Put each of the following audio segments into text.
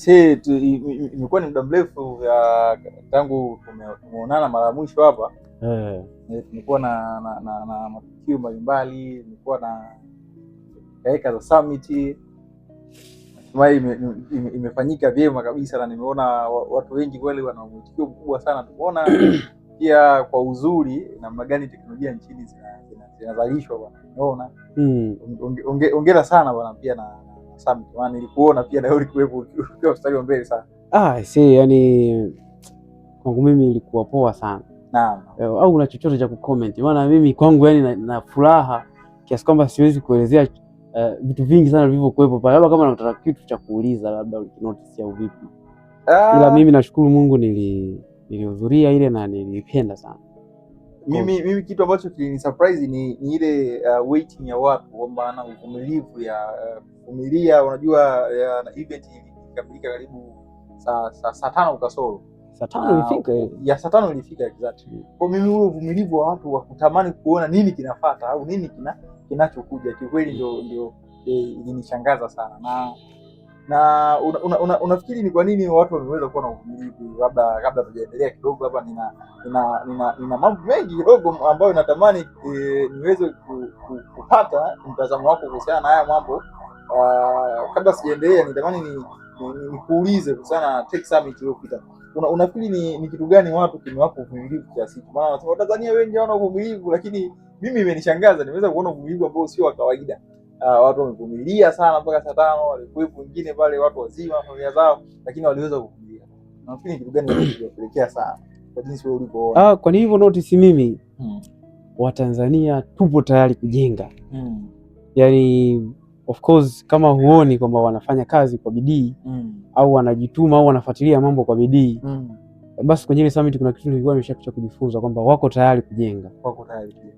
imekuwa ni muda mrefu tangu tumeonana mara mwisho hapa. Tumekuwa na matukio mbalimbali, tumekuwa na dakika za summit. Imefanyika vyema kabisa na nimeona watu wengi kweli wana mwitikio mkubwa sana. Tumeona pia kwa uzuri namna gani teknolojia nchini zinazalishwa bwana. Unaona? Ongera sana bwana pia na summit. Maana nilikuona pia na wewe ulikuwepo ukiwa mstari wa mbele sana. Yani kwangu mimi ilikuwa poa sana. Naam. Au una chochote cha kucomment? Maana mimi kwangu yani na furaha kiasi kwamba siwezi kuelezea vitu vingi sana vilivyokuwepo pale. Labda kama unataka kitu cha kuuliza labda ukinotice au vipi. Ila mimi nashukuru Mungu nilihudhuria ile na nilipenda sana. Mimi kitu ambacho kilini surprise ni ile waiting ya watu, kwamba ana uvumilivu ya kuvumilia. Unajua event ilikamilika karibu saa 5 kasoro. Saa 5 ilifika ya saa 5 ilifika exactly. Kwa mimi ule uvumilivu wa watu wa kutamani kuona nini kinafuata au nini kinachokuja kikweli ndio ilinishangaza sana. Na unafikiri ni kwa nini watu wameweza kuwa na uvumilivu? Labda tujaendelea kidogo hapa, nina mambo mengi kidogo ambayo natamani niweze kupata mtazamo wako kuhusiana na haya mambo. Kabla sijaendelea, nitamani nikuulize kuhusiana na Tech Summit iliyopita. Unafikiri ni kitu gani watu kimewapa uvumilivu kiasi hicho? Maana Watanzania wengi hawana uvumilivu, lakini mimi imenishangaza, nimeweza kuona uvumilivu ambao sio wa kawaida. Watu wamevumilia sana mpaka saa 5, walikuwepo wengine pale watu wazima familia zao, lakini waliweza kuvumilia. Nafikiri kitu gani kinapelekea sana kwa jinsi wewe ulivyoona? Kwa hivyo notice mimi Watanzania tupo tayari kujenga. Yani of course kama huoni kwamba wanafanya kazi kwa bidii au wanajituma au wanafuatilia mambo kwa bidii, basi kwenye ile summit kuna kitu nilikuwa nimeshakuja kujifunza kwamba wako tayari kujenga.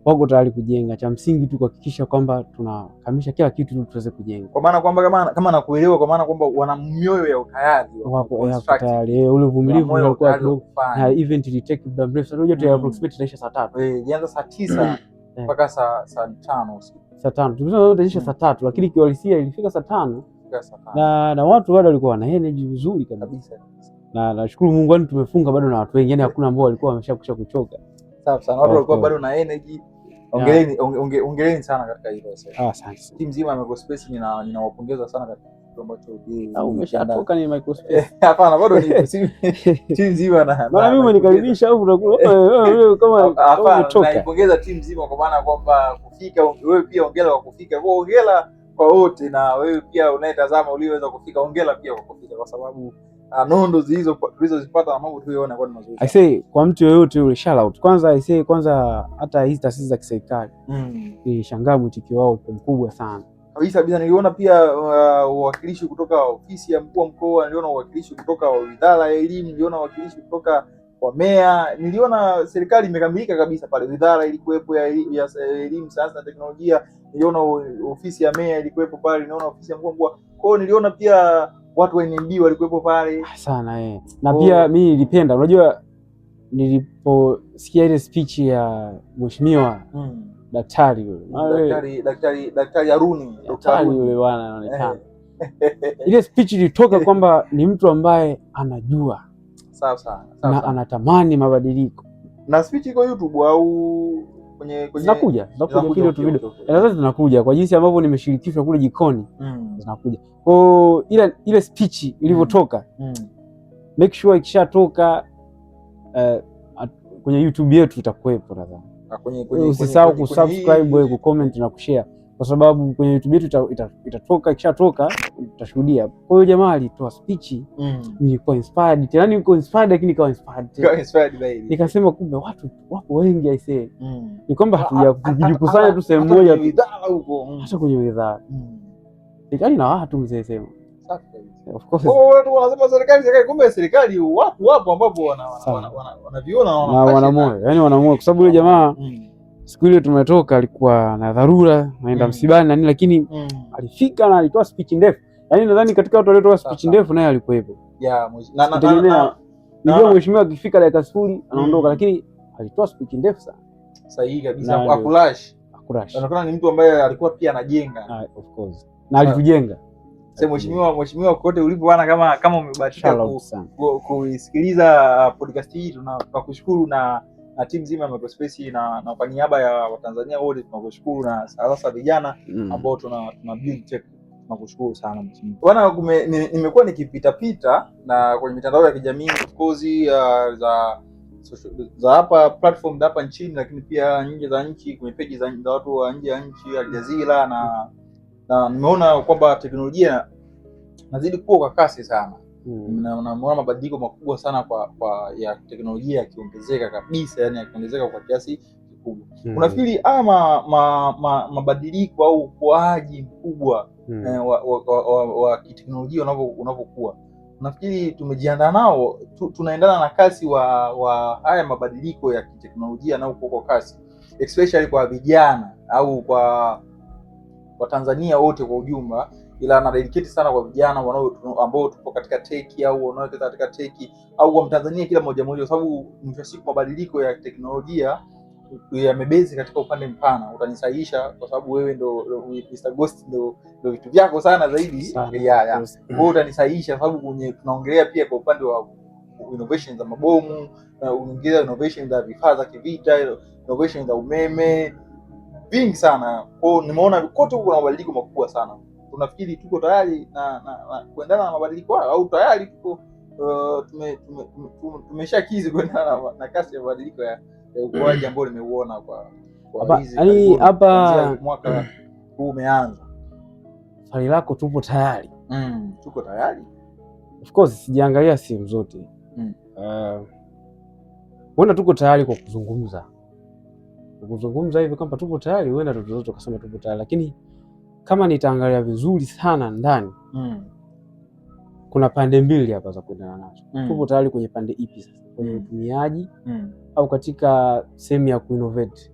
Wako tayari kujenga. Cha msingi tu kuhakikisha kwamba tunakamilisha kila kitu ili tuweze kujenga. Kwa maana kwamba kama nakuelewa, kwa maana kwamba wana mioyo ya utayari, wako tayari. Ule uvumilivu ulikuwa kidogo, na event ilitake muda mrefu sana. Unajua approximately inaisha saa 3. Ilianza saa 9 mpaka saa 5 usiku. Saa 5. Tulisema itaisha saa 3, lakini kiuhalisia ilifika saa 5. Na watu bado walikuwa na energy nzuri kabisa. Na nashukuru Mungu, yani tumefunga bado na watu wengi, yani hakuna ambao walikuwa wameshakusha kuchoka. Sawa sana, watu walikuwa bado na energy. Ongeleni sana katika hilo sasa. Asante. Timu nzima ya Microspace ninawapongeza sana katika kitu ambacho umeshatoka ni Microspace. Hapana, bado ni timu nzima na maana mimi umenikaribisha au wewe kama umetoka. Naipongeza timu nzima kwa maana kwamba kufika, wewe pia hongera kwa kufika. Kwa hongera kwa wote, na wewe pia unayetazama uliweza kufika, hongera pia kwa kufika, kwa sababu nondo tulizozipata na mambo tuliyoona kwa ni mazuri. I say kwa mtu yoyote yule shout out. Kwanza hata hizi taasisi za kiserikali nilishangaa mwitikio wao mkubwa sana. Kabisa. Niliona pia uwakilishi kutoka ofisi ya mkuu wa mkoa, niliona uwakilishi kutoka wizara ya elimu, niliona uwakilishi kutoka kwa meya, niliona serikali imekamilika kabisa pale. Wizara ilikuwepo ya elimu, sayansi na teknolojia, niliona ofisi ya meya ilikuwepo pale, niliona ofisi ya mkuu wa mkoa. Kwa hiyo niliona pia watu wa NMB walikuwepo pale sana na pia mimi nilipenda, unajua niliposikia ile speech ya mheshimiwa daktari Haruni yule bwana anaonekana ile speech ilitoka kwamba ni mtu ambaye anajua sawa na anatamani mabadiliko. Na speech iko YouTube au kwenye zinakuja kile tu video sasa zinakuja kwa jinsi ambavyo nimeshirikishwa kule jikoni zinakuja. Kwa ile speech ilivyotoka make sure ikishatoka kwenye YouTube yetu itakuwepo nadhani. Usisahau kusubscribe, kucomment na kushare, kwa sababu kwenye YouTube yetu itatoka. Ikishatoka utashuhudia. Kwa hiyo jamaa alitoa speech, nilikuwa inspired tena, niko inspired lakini nikawa inspired baby. Nikasema kumbe watu wapo wengi I say. Ni kwamba hatujajikusanya tu sehemu moja huko, hata kwenye wizara serikali na watu mzee sema. Of course. Watu wanasema serikali, kumbe serikali watu wapo ambapo wanaviona na wana moyo, yani wana moyo, kwa sababu yule jamaa siku ile tumetoka alikuwa na dharura naenda msibani na nini, lakini alifika na alitoa speech ndefu. Yani nadhani katika watu waliotoa speech ndefu naye alikuwepo. Ndio mheshimiwa akifika dakika 0 anaondoka, lakini alitoa speech ndefu sana. Sahihi kabisa. Akulash. Anaonekana ni mtu ambaye alikuwa pia anajenga. Of course. Na alitujenga. Sasa mheshimiwa kote ulipo bwana, kama umebahatika kuisikiliza podcast hii, tunakushukuru na timu nzima ya Microspace na kwa niaba ya Watanzania wote tunakushukuru, na sasa vijana ambao tuna build tech tunakushukuru sana mheshimiwa bwana. Nimekuwa nikipita na kwenye mitandao ya kijamii of course za hapa platform hapa nchini, lakini pia nje za nchi, kwenye page za watu wa nje ya nchi, Al Jazeera, na nimeona kwamba teknolojia nazidi kukua kwa kasi sana. Na naona mabadiliko makubwa sana kwa ya teknolojia yakiongezeka kabisa, yani yakiongezeka kwa kiasi kikubwa. Unafikiri mabadiliko au ukuaji mkubwa wa kiteknolojia unapokuwa, unafikiri tumejiandaa nao, tunaendana na kasi wa haya mabadiliko ya kiteknolojia na kwa kasi, especially kwa vijana au kwa Tanzania wote kwa ujumla, ila na dedicate sana kwa vijana ambao tupo katika tech au wanaotoka katika tech au kwa Mtanzania kila mmoja, kwa sababu mwisho wa siku mabadiliko ya teknolojia yamebezi katika upande mpana. Utanisahihisha kwa sababu wewe ndo Mr. Ghost, ndo vitu vyako sana zaidi. Wewe utanisahihisha kwa sababu tunaongelea pia kwa upande wa innovation za mabomu, unaongea innovation za vifaa za kivita, innovation za umeme, vingi sana. Kwa nimeona kote kuna mabadiliko makubwa sana. Tunafikiri tuko tayari na kuendana na mabadiliko hayo, au tayari tuko tumeshakizi kuendana na kasi ya mabadiliko ya ukuaji ambao nimeuona kwa hizi hapa mwaka huu umeanza? Swali lako tupo tayari. Tuko tayari. Of course sijaangalia simu zote. Huenda tuko tayari kwa kuzungumza hivi kwamba tupo tayari, huenda tutozote kusema tupo tayari, lakini kama nitaangalia vizuri sana ndani, kuna pande mbili hapa za kuendana nazo. Tupo tayari kwenye pande ipi sasa? Kwenye utumiaji au katika sehemu ya kuinnovate?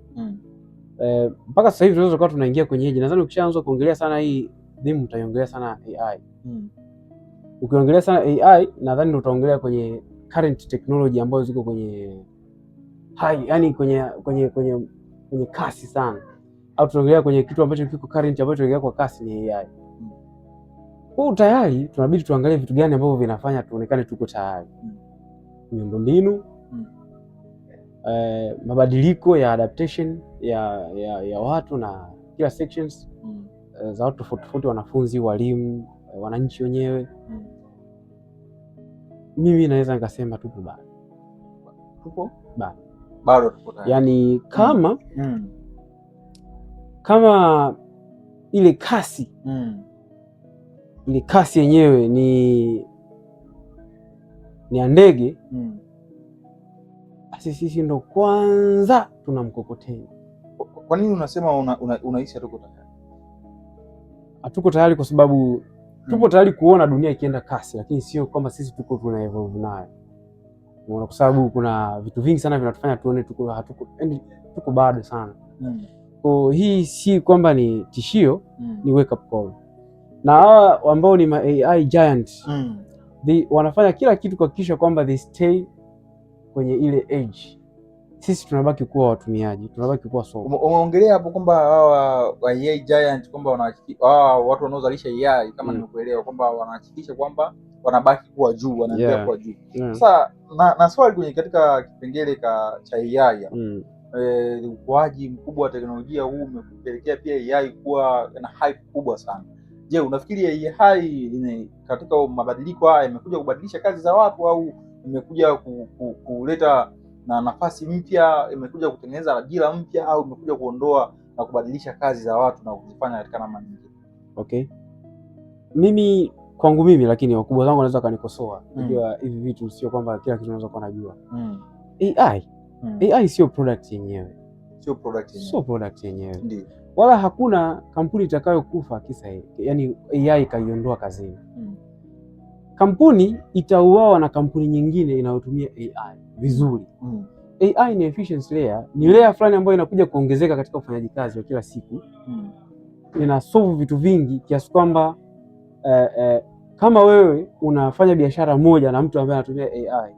Mpaka sasa hivi tunaweza kuwa tunaingia kwenye hiji. Nadhani ukishaanza kuongelea sana hii dhimu utaiongelea sana AI. Ukiongelea sana AI nadhani ndio utaongelea kwenye current technology ambazo ziko kwenye high, yani kwenye kasi sana, au tunaongelea kwenye kitu ambacho kiko current ambacho tunaongelea kwa kasi ni AI. Kwa tayari tunabidi tuangalie vitu gani ambavyo vinafanya tuonekane tuko tayari. Miundombinu, mabadiliko ya adaptation ya watu na kila sections za watu tofauti, wanafunzi, walimu, wananchi wenyewe. Mimi naweza nikasema tupo bado tupo tayari. Yani kama ile kasi ile kasi yenyewe ni ya ndege, basi sisi ndo kwanza tuna mkokoteni. Kwa nini unasema unahisi hatuko tayari? Hatuko tayari kwa sababu tupo tayari kuona dunia ikienda kasi, lakini sio kwamba sisi tuna evolve nayo. Kwa sababu kuna vitu vingi sana vinatufanya tuone tuko bado sana. Kwa hii si kwamba ni tishio, ni wake up call. Na hawa ambao ni AI giant, wanafanya kila kitu kuhakikisha kwamba they stay kwenye ile age. Sisi tunabaki kuwa watumiaji, tunabaki kuwa soko. Umeongelea hapo kwamba hawa AI giant kwamba watu wanaozalisha AI, kama nimekuelewa, kwamba wanahakikisha kwamba wanabaki kuwa juu, wanaendelea kuwa juu. Sasa na swali kwenye katika kipengele cha AI, ukuaji mkubwa wa teknolojia huu umepelekea pia AI kuwa na hype kubwa sana. Je, unafikiri AI katika mabadiliko haya imekuja kubadilisha kazi za watu, au imekuja kuleta na nafasi mpya, imekuja kutengeneza ajira mpya, au imekuja kuondoa na kubadilisha kazi za watu na kuzifanya katika namna nyingine? Okay. Kwangu mimi, lakini wakubwa zangu wanaweza kanikosoa. Unajua hivi vitu sio kwamba kila kitu unaweza kuwa unajua. AI sio product yenyewe. Sio product yenyewe. Ndio. Wala hakuna kampuni itakayokufa kisa yani AI kaiondoa kazini. Kampuni itauawa na kampuni nyingine inayotumia AI vizuri. AI ni efficiency layer, ni layer fulani ambayo inakuja kuongezeka katika ufanyaji kazi wa kila siku. Ina solve vitu vingi kiasi kwamba kama wewe unafanya biashara moja na mtu ambaye anatumia AI,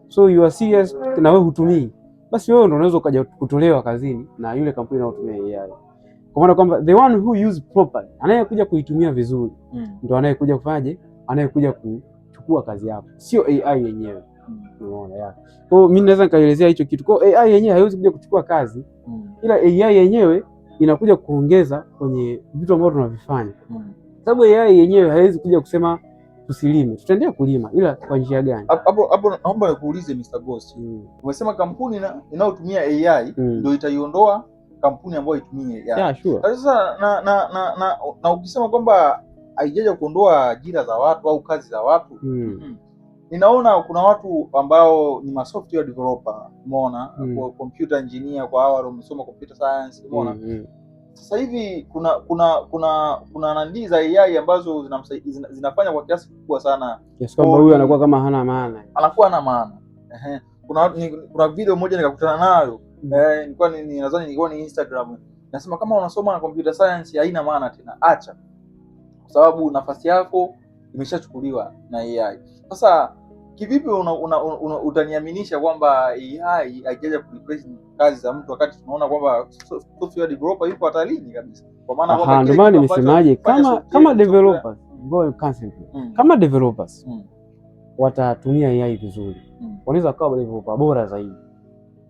so you are serious na wewe hutumii, basi wewe ndio unaweza ukaja kutolewa kazini na yule kampuni inayotumia AI. Kwa maana kwamba the one who use properly, anayekuja kuitumia vizuri ndio anayekuja kufanyaje, anayekuja kuchukua kazi yako, sio AI yenyewe. Unaona ya. Kwa hiyo mimi naweza nikaelezea hicho kitu. Kwa hiyo AI yenyewe haiwezi kuja kuchukua kazi, ila AI yenyewe inakuja kuongeza kwenye vitu ambavyo tunavifanya. Sababu AI yenyewe haiwezi kuja kusema tusilime, tutaendelea kulima, ila kwa njia gani? Hapo naomba nikuulize Mr. Ghost. Umesema kampuni inayotumia AI ndio itaiondoa kampuni ambayo itumie AI. Yeah, sure. Sasa na ukisema kwamba haijaja kuondoa ajira za watu au kazi za watu, ninaona kuna watu ambao ni software developer, umeona, kwa computer engineer, kwa hao waliosoma computer science, umeona. Sasa hivi kuna nandi za AI ambazo zinafanya kwa kiasi kikubwa sana. Yes, kwamba huyu anakuwa kama hana maana. Anakuwa na maana. Kuna video moja nikakutana nayo. Nilikuwa ni Instagram. Nasema kama unasoma na computer science haina maana tena. Acha. Kwa sababu nafasi yako imeshachukuliwa na AI. Sasa kivipi utaniaminisha kwamba AI haijaja kureplace kazi za mtu wakati tunaona kwamba software developer yuko hatarini kabisa? Kwa maana kwamba ndio maana nimesemaje, kama developers kama developers watatumia AI vizuri, wanaweza kuwa developer bora zaidi.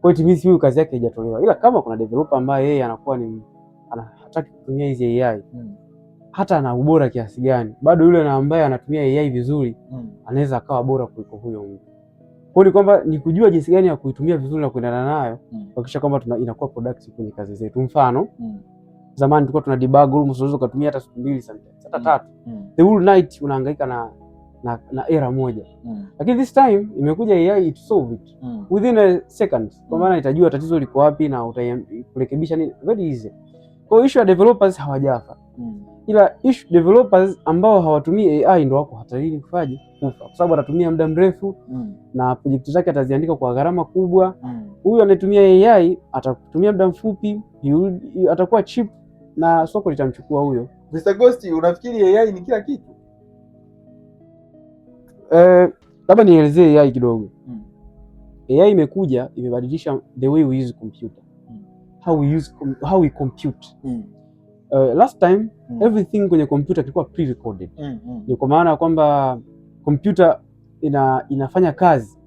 Kwa hiyo timisi huyu kazi yake haijatolewa, ila kama kuna developer ambaye yeye anakuwa hataki kutumia hizi AI hata ana ubora kiasi gani, bado yule ambaye anatumia AI vizuri anaweza akawa bora kuliko huyo mtu. Kwa hiyo ni kwamba ni kujua jinsi gani ya kuitumia vizuri na kuendana nayo kuhakikisha kwamba inakuwa productive kwenye kazi zetu. Mfano, zamani tulikuwa tuna debug almost unaweza kutumia hata siku 2 sometimes hata 3. The whole night unahangaika na error moja. Lakini this time imekuja AI to solve it within a second. Kwa maana itajua tatizo liko wapi na utarekebisha nini very easy. Kwa hiyo issue ya developers hawajafa. Ila issue developers ambao hawatumii AI ndio wako hatarini kufa, kwa sababu atatumia muda mrefu na project zake ataziandika kwa gharama kubwa. Huyu anayetumia AI atatumia muda mfupi, atakuwa cheap na soko litamchukua huyo. Mr. Ghost, unafikiri AI ni kila kitu? Labda nielezee AI kidogo. AI imekuja imebadilisha the way we use computer. How we compute. Last time everything kwenye computer kilikuwa pre-recorded. Ni kwa maana kwamba computer inafanya kazi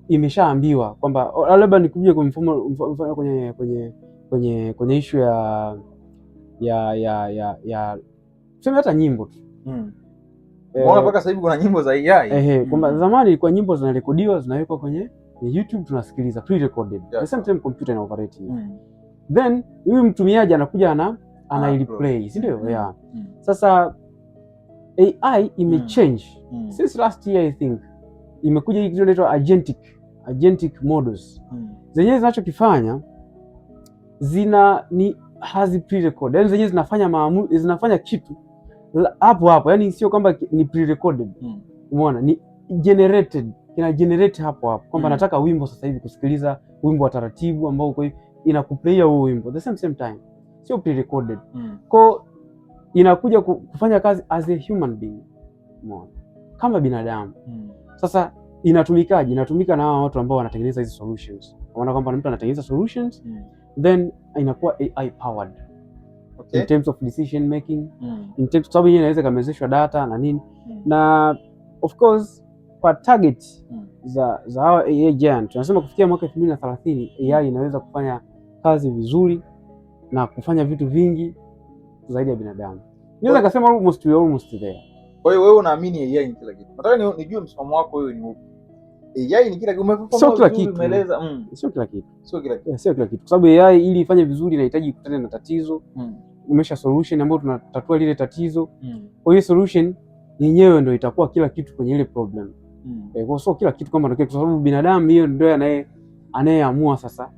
imeshaambiwa kwamba labda nikuje kwa mfumo kwenye issue ya tuseme hata nyimbo tu. Unaona mpaka sasa hivi kuna nyimbo za AI. Kwamba zamani ilikuwa nyimbo zinarekodiwa zinawekwa kwenye YouTube tunasikiliza pre-recorded. The same time computer ina operate. Then huyu mtumiaji anakuja ana-replay, si ndio? Yeah. Sasa AI imechange since last year I think. Imekuja hii kitu inaitwa agentic models. Zenyewe zinachokifanya hazi pre-recorded. Yaani zenyewe zinafanya maamuzi, zinafanya kitu hapo. Yaani sio kwamba ni pre-recorded. Umeona? Ni generated. Ina generate hapo. Kwamba nataka wimbo sasa hivi kusikiliza wimbo wa taratibu ambao kwa hiyo inakuplay huo wimbo the same time. Sio pre-recorded. Kwa inakuja kufanya kazi as a human being. Umeona? Kama binadamu. Sasa inatumikaje? Inatumika na hao watu ambao wanatengeneza hizi solutions. Unaona kwamba mtu anatengeneza solutions then inakuwa AI powered. Okay. In terms of decision making, in terms sababu yeye inaweza kamezeshwa data na nini. Na of course kwa target za hao AI giant tunasema kufikia mwaka 2030 AI inaweza kufanya kazi vizuri na kufanya vitu vingi zaidi ya binadamu. Naweza kusema almost there. Kwa hiyo wewe unaamini AI ni kila kitu? Nataka nijue msimamo wako wewe ni upi. AI ni kila kitu, umefafanua vizuri, umeeleza. Sio kila kitu. Sio kila kitu. Kwa sababu AI ili ifanye vizuri inahitaji kukutana na tatizo. Umesha solution ambayo tunatatua lile tatizo. Kwa hiyo solution yenyewe ndio itakuwa kila kitu kwenye ile problem. Kwa sio kila kitu kama ndio, kwa sababu binadamu hiyo ndio anayeamua sasa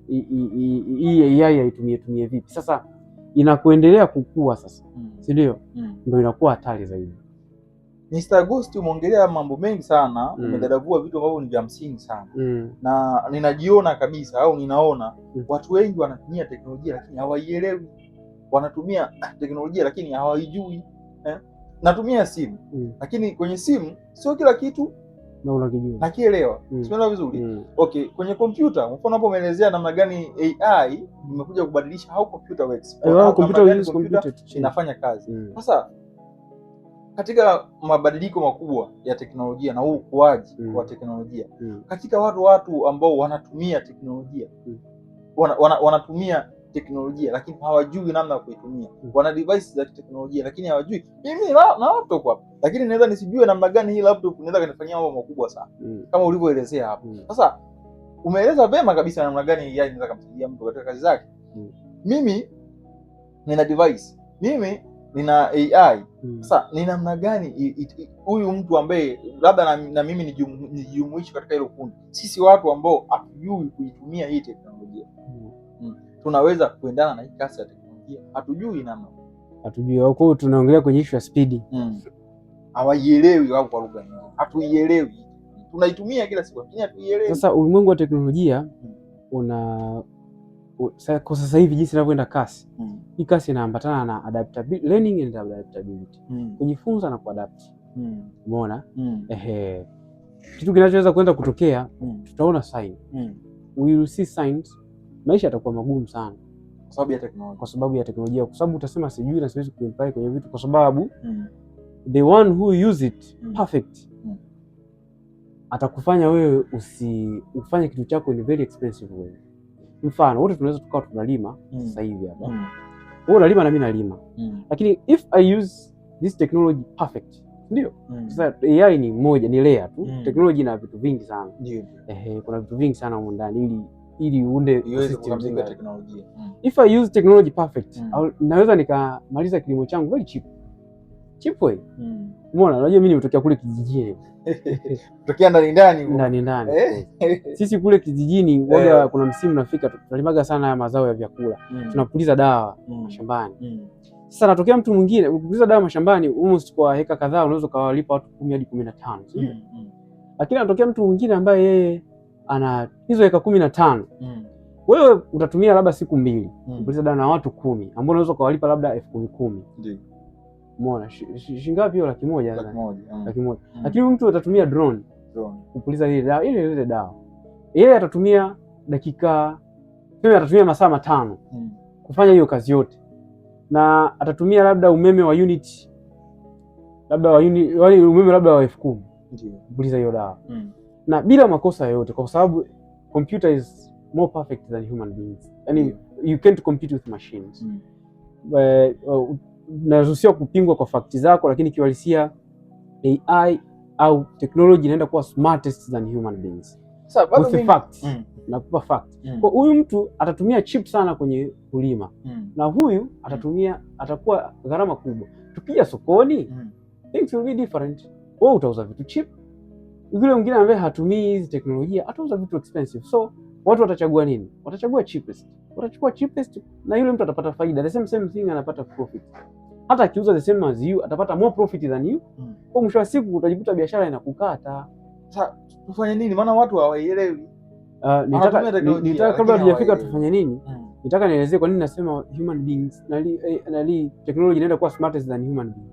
hii AI aitumie vipi. Sasa inakuendelea kukua sasa. Si ndio? Ndio inakuwa hatari zaidi. Mr. Ghost, umeongelea mambo mengi sana, umedadavua vitu ambavyo ni vya msingi sana. Na ninajiona kabisa au ninaona watu wengi wanatumia teknolojia lakini hawaielewi. Wanatumia teknolojia lakini hawaijui. Natumia simu. Lakini kwenye simu sio kila kitu na unakijua nakielewa, simeelewa vizuri. Okay, kwenye kompyuta mfano hapo umeelezea namna gani AI imekuja kubadilisha how computer works, computer inafanya kazi. Sasa katika mabadiliko makubwa ya teknolojia na ukuaji wa teknolojia katika watu ambao wanatumia teknolojia wanatumia teknolojia lakini hawajui namna ya kuitumia. Wana device za teknolojia lakini hawajui. Mimi na laptop hapa, lakini naweza nisijue namna gani hii laptop inaweza kunifanyia mambo makubwa sana kama ulivyoelezea hapo. Sasa umeeleza vema kabisa namna gani AI inaweza kumsaidia mtu katika kazi zake. Mimi nina device, mimi nina AI. Sasa ni namna gani huyu mtu ambaye labda na mimi nijumuishi katika hilo kundi, sisi watu ambao hatujui kuitumia hii teknolojia tunaweza kuendana na hii kasi ya teknolojia? Hatujui namna, hatujui. Huko tunaongelea kwenye issue ya speed, hawaielewi au kwa lugha nyingine hatuielewi, tunaitumia kila siku lakini hatuielewi. Sasa ulimwengu wa teknolojia kwa sasa hivi jinsi inavyoenda kasi, hii kasi inaambatana na adaptability, learning and adaptability, kujifunza na kuadapt. Umeona? Kitu kinachoweza kwenda kutokea, tutaona sign, we will see signs. Maisha yatakuwa magumu sana kwa sababu ya teknolojia, kwa sababu utasema sijui na siwezi kuimply kwenye vitu, kwa sababu the one who use it perfect atakufanya wewe ufanye kitu chako in very expensive way. Mfano wote tunaweza tukawa tunalima sasa hivi hapa, wewe unalima na mimi nalima, lakini if I use this technology perfect, ndio sasa AI ni moja, ni layer tu. Technology ina vitu vingi sana, kuna vitu vingi sana huko ndani ili uunde system ya teknolojia. If I use technology perfect, naweza nikamaliza kilimo changu very cheap way. Umeona, unajua mimi nimetokea kule kijijini kutokea ndani. Sisi kule kijijini waga kuna msimu nafika, tunalimaga sana ya mazao ya vyakula, tunapuliza dawa mashambani. Sasa natokea mtu mwingine, ukipuliza dawa mashambani almost kwa heka kadhaa unaweza kawalipa watu 10 hadi 15, lakini anatokea mtu mwingine ambaye yeye ana hizo heka 15, wewe utatumia labda siku 2 kupuliza dawa na watu 10 ambao unaweza kawalipa labda 10,000. Ndio. Umeona shingapi hiyo? 100,000. Lakini mtu atatumia drone kupuliza ile dawa, yeye atatumia dakika, atatumia masaa 5 kufanya hiyo kazi yote, na atatumia labda umeme wa unit umeme labda wa 10,000 kupuliza hiyo dawa, na bila makosa yoyote, kwa sababu computer is more perfect than human beings. Yani you can't compete with machines. Naruhusiwa kupingwa kwa fakti zako, lakini kiuhalisia AI au technology inaenda kuwa smartest than human beings. With facts. Nakupa fact. Kwa huyu mtu atatumia cheap sana kwenye kulima, na huyu atakuwa gharama kubwa. Tukija sokoni, things will be different. Wewe utauza vitu cheap, yule mwingine ambaye hatumii hizi teknolojia atauza vitu expensive. So watu watachagua nini? Watachagua cheapest. Watachukua cheapest, na yule mtu atapata faida. The same thing, anapata profit. Hata akiuza the same as you atapata more profit than you. Kwa mwisho wa siku utajikuta biashara inakukata. Sasa tufanye nini? Maana watu hawaelewi. Nitaka kabla tujafika tufanye nini? Nitaka nielezee kwa nini nasema human beings na technology inaenda kuwa smartest than human beings.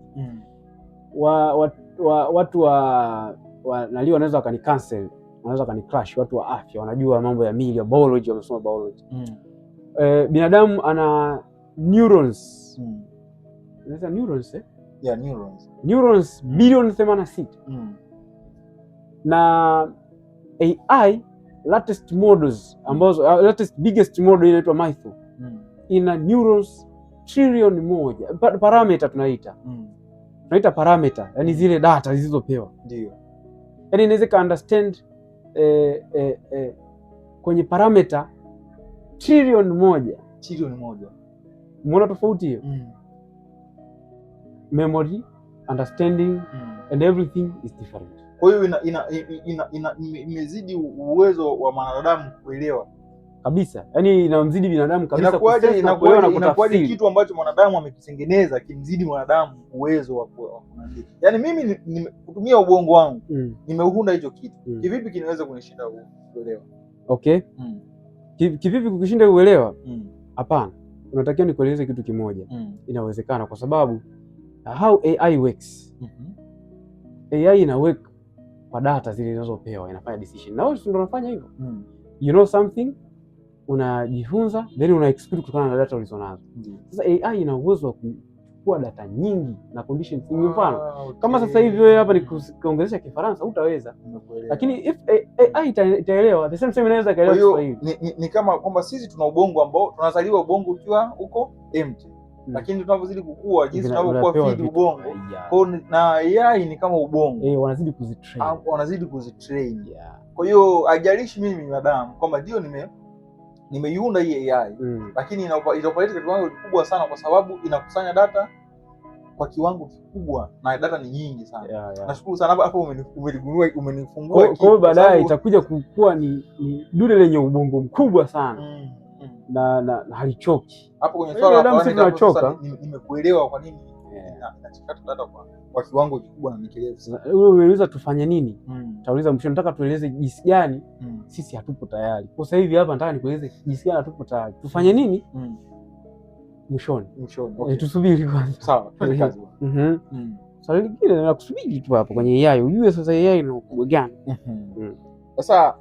Watu wanaweza wakani cancel, wanaweza wakani crash, watu wa afya wanajua mambo ya mili, ya biology, wamesoma biology. Binadamu ana neurons. Unaweza neurons neurons bilioni 86. Na AI latest models ambazo latest biggest model inaitwa Mythos ina neurons trillion 1. Parameter tunaita parameter, yani zile data zilizopewa. Ndio. Yani inaweza ka understand kwenye parameter trillion 1. Umeona tofauti hiyo? Memory, understanding and everything is different. Kwa hiyo imezidi uwezo wa mwanadamu kuelewa kabisa. Yaani inamzidi binadamu kabisa. Inakuwaje kitu ambacho mwanadamu amekitengeneza kimzidi mwanadamu uwezo wa kuandika? Yaani mimi kutumia ubongo wangu nimeunda hicho kitu. Kivipi kinaweza kunishinda kuelewa? Okay. Kivipi kukishinda kuelewa? Hapana. Unatakiwa nikueleze kitu kimoja. Inawezekana kwa sababu how AI works. AI ina work kwa data zile zinazopewa inafanya decision. Na wewe ndio unafanya hivyo. You know something, unajifunza then una execute kutokana na data ulizonazo. Sasa AI ina uwezo wa kuchukua data nyingi na conditions nyingi. Mfano kama sasa hivi wewe hapa nikuongelesha Kifaransa utaweza, lakini if AI itaelewa the same time inaweza kaelewa Kiswahili. Ni kama kwamba sisi tuna ubongo ambao tunazaliwa ubongo ukiwa uko empty, lakini tunapozidi kukua, jinsi tunavyokuwa feed ubongo kwa na AI ni kama ubongo wanazidi kuzitrain. Kwa hiyo haijalishi mimi ni binadamu kwamba ndio nimeiunda hii AI, lakini itaoperate kwa kiwango kikubwa sana, kwa sababu inakusanya data kwa kiwango kikubwa na data ni nyingi sana. Nashukuru sana hapo umenifungua. Kwa hiyo baadaye itakuja kuwa ni dude lenye ubongo mkubwa sana na halichoki. Hapo kwenye swala la tunachoka, nimekuelewa kwa nini inachakata data kwa kiwango kikubwa na nikielewa. Wewe umeuliza tufanye nini? Utauliza mwisho, nataka tueleze jinsi gani sisi hatupo tayari. Kwa sasa hivi hapa nataka nikueleze jinsi gani hatupo tayari. Tufanye nini? Mwishoni. Okay. Tusubiri kwanza. Sawa, twende kazi bwana. Swali lingine na kusubiri tu hapo kwenye AI, ujue sasa AI ina ukubwa gani. Sasa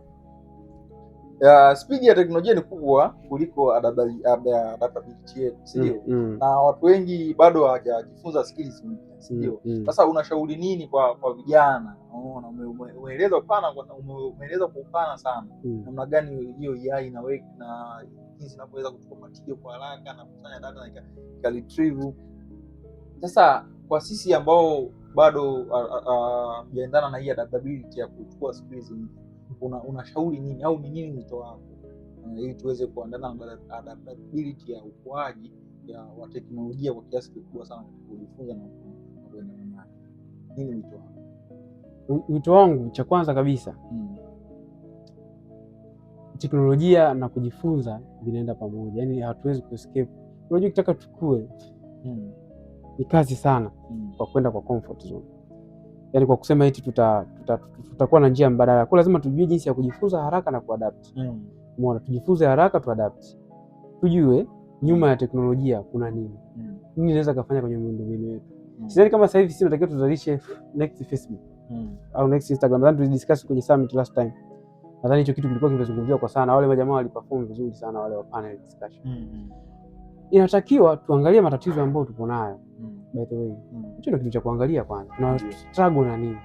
speed ya teknolojia ni kubwa kuliko adaptability yetu, sio? Na watu wengi bado hawajajifunza skills mpya, sio? Sasa unashauri nini kwa vijana? Unaona, umeeleza kwa upana sana namna gani hiyo AI inaweka na jinsi inavyoweza kuchukua material kwa haraka na kufanya data na ika retrieve. Sasa kwa sisi ambao bado hajaendana na hii adaptability ya kuchukua skills mpya, unashauri nini au ni nini wito wako ili tuweze kuandana na adaptability ya ukuaji wa teknolojia kwa kiasi kikubwa sana kujifunza na kuendana nayo? Nini wito wako? Wito wangu cha kwanza kabisa, teknolojia na kujifunza vinaenda pamoja, yani hatuwezi kuescape. Unajua ukitaka tukue ni kazi sana kwa kwenda kwa comfort zone. Yani kwa kusema eti tutakuwa na njia mbadala, kwa lazima tujue jinsi ya kujifunza haraka na kuadapt. Umeona, tujifunze haraka, tuadapt. Tujue nyuma ya teknolojia kuna nini. Nini inaweza kufanya kwenye miundombinu yetu. Sidhani kama sasa hivi sisi tunatakiwa tuzalishe next Facebook au next Instagram. Nadhani tulidiscuss kwenye summit last time. Nadhani hicho kitu kilikuwa kimezungumziwa kwa sana. Wale majamaa waliperform vizuri sana, wale wa panel discussion. Inatakiwa tuangalie matatizo ambayo tupo nayo. By the way, hicho ndio kitu cha kuangalia kwanza. Tuna struggle na nini?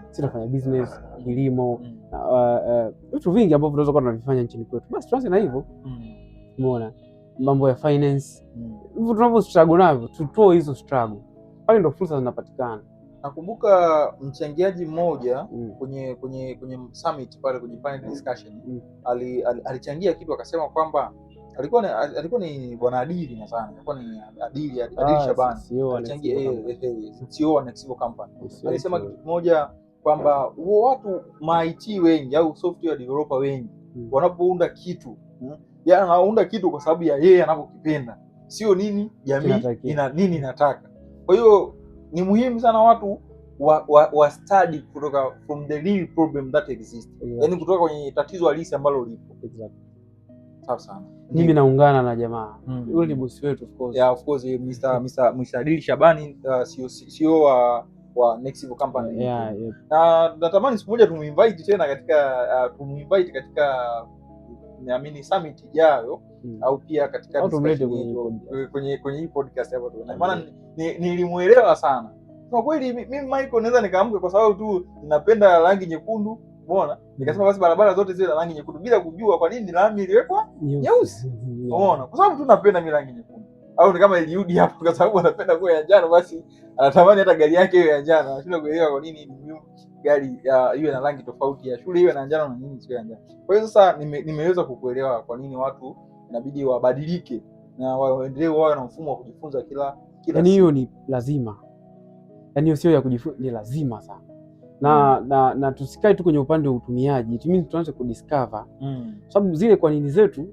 Sisi tunafanya business, kilimo, vitu vingi ambavyo tunaweza kuwa tunavifanya nchini kwetu. Basi tuanze na hivyo. Umeona? Mambo ya finance. Hivyo tunavyo struggle navyo, tutoe hizo struggle. Pale ndio fursa zinapatikana. Nakumbuka mchangiaji mmoja kwenye summit pale kwenye panel discussion alichangia kitu akasema kwamba alikuwa ni bwana Adili na sana. Alikuwa ni Adili Shabani. Alichangia CEO wa Nexivo Company. Alisema kitu kimoja kwamba watu IT wengi au software developer wengi wanapounda kitu, yaani anaunda kitu kwa sababu ya yeye anavyokipenda, sio nini jamii nini inataka. Kwa hiyo ni muhimu sana watu wa study kutoka from the real problem that exists. Yaani kutoka kwenye tatizo halisi ambalo lipo. Sawa sana. Mimi naungana na jamaa. Yule ni boss wetu of course. Yeah, of course Mr. Adili Shabani, CEO wa Nexivo Company. Na natamani siku moja tumuinvite tena katika naamini summit ijayo au pia katika kwenye hii podcast hapo tu. Maana nilimuelewa sana. Kwa kweli mimi Michael naweza nikaamka kwa sababu tu ninapenda rangi nyekundu. Umeona? Nikasema basi barabara zote zile rangi nyekundu bila kujua kwa nini lami iliwekwa nyeusi. Umeona? Kwa sababu tu napenda mimi rangi nyekundu. Au ni kama Eliudi hapo kwa sababu anapenda kwa ya njano, basi anatamani hata gari yake iwe ya njano. Anashindwa kuelewa kwa nini gari iwe na rangi tofauti, ya shule iwe na njano na nini sio ya njano. Kwa hiyo sasa nimeweza kukuelewa kwa nini watu inabidi wabadilike na waendelee wawe na mfumo wa kujifunza kila yaani hiyo ni lazima. Yaani hiyo sio ya kujifunza, ni lazima sana. Na tusikae tu kwenye upande wa utumiaji. It means tuanze kudiscover. Sababu zile kwa nini zetu,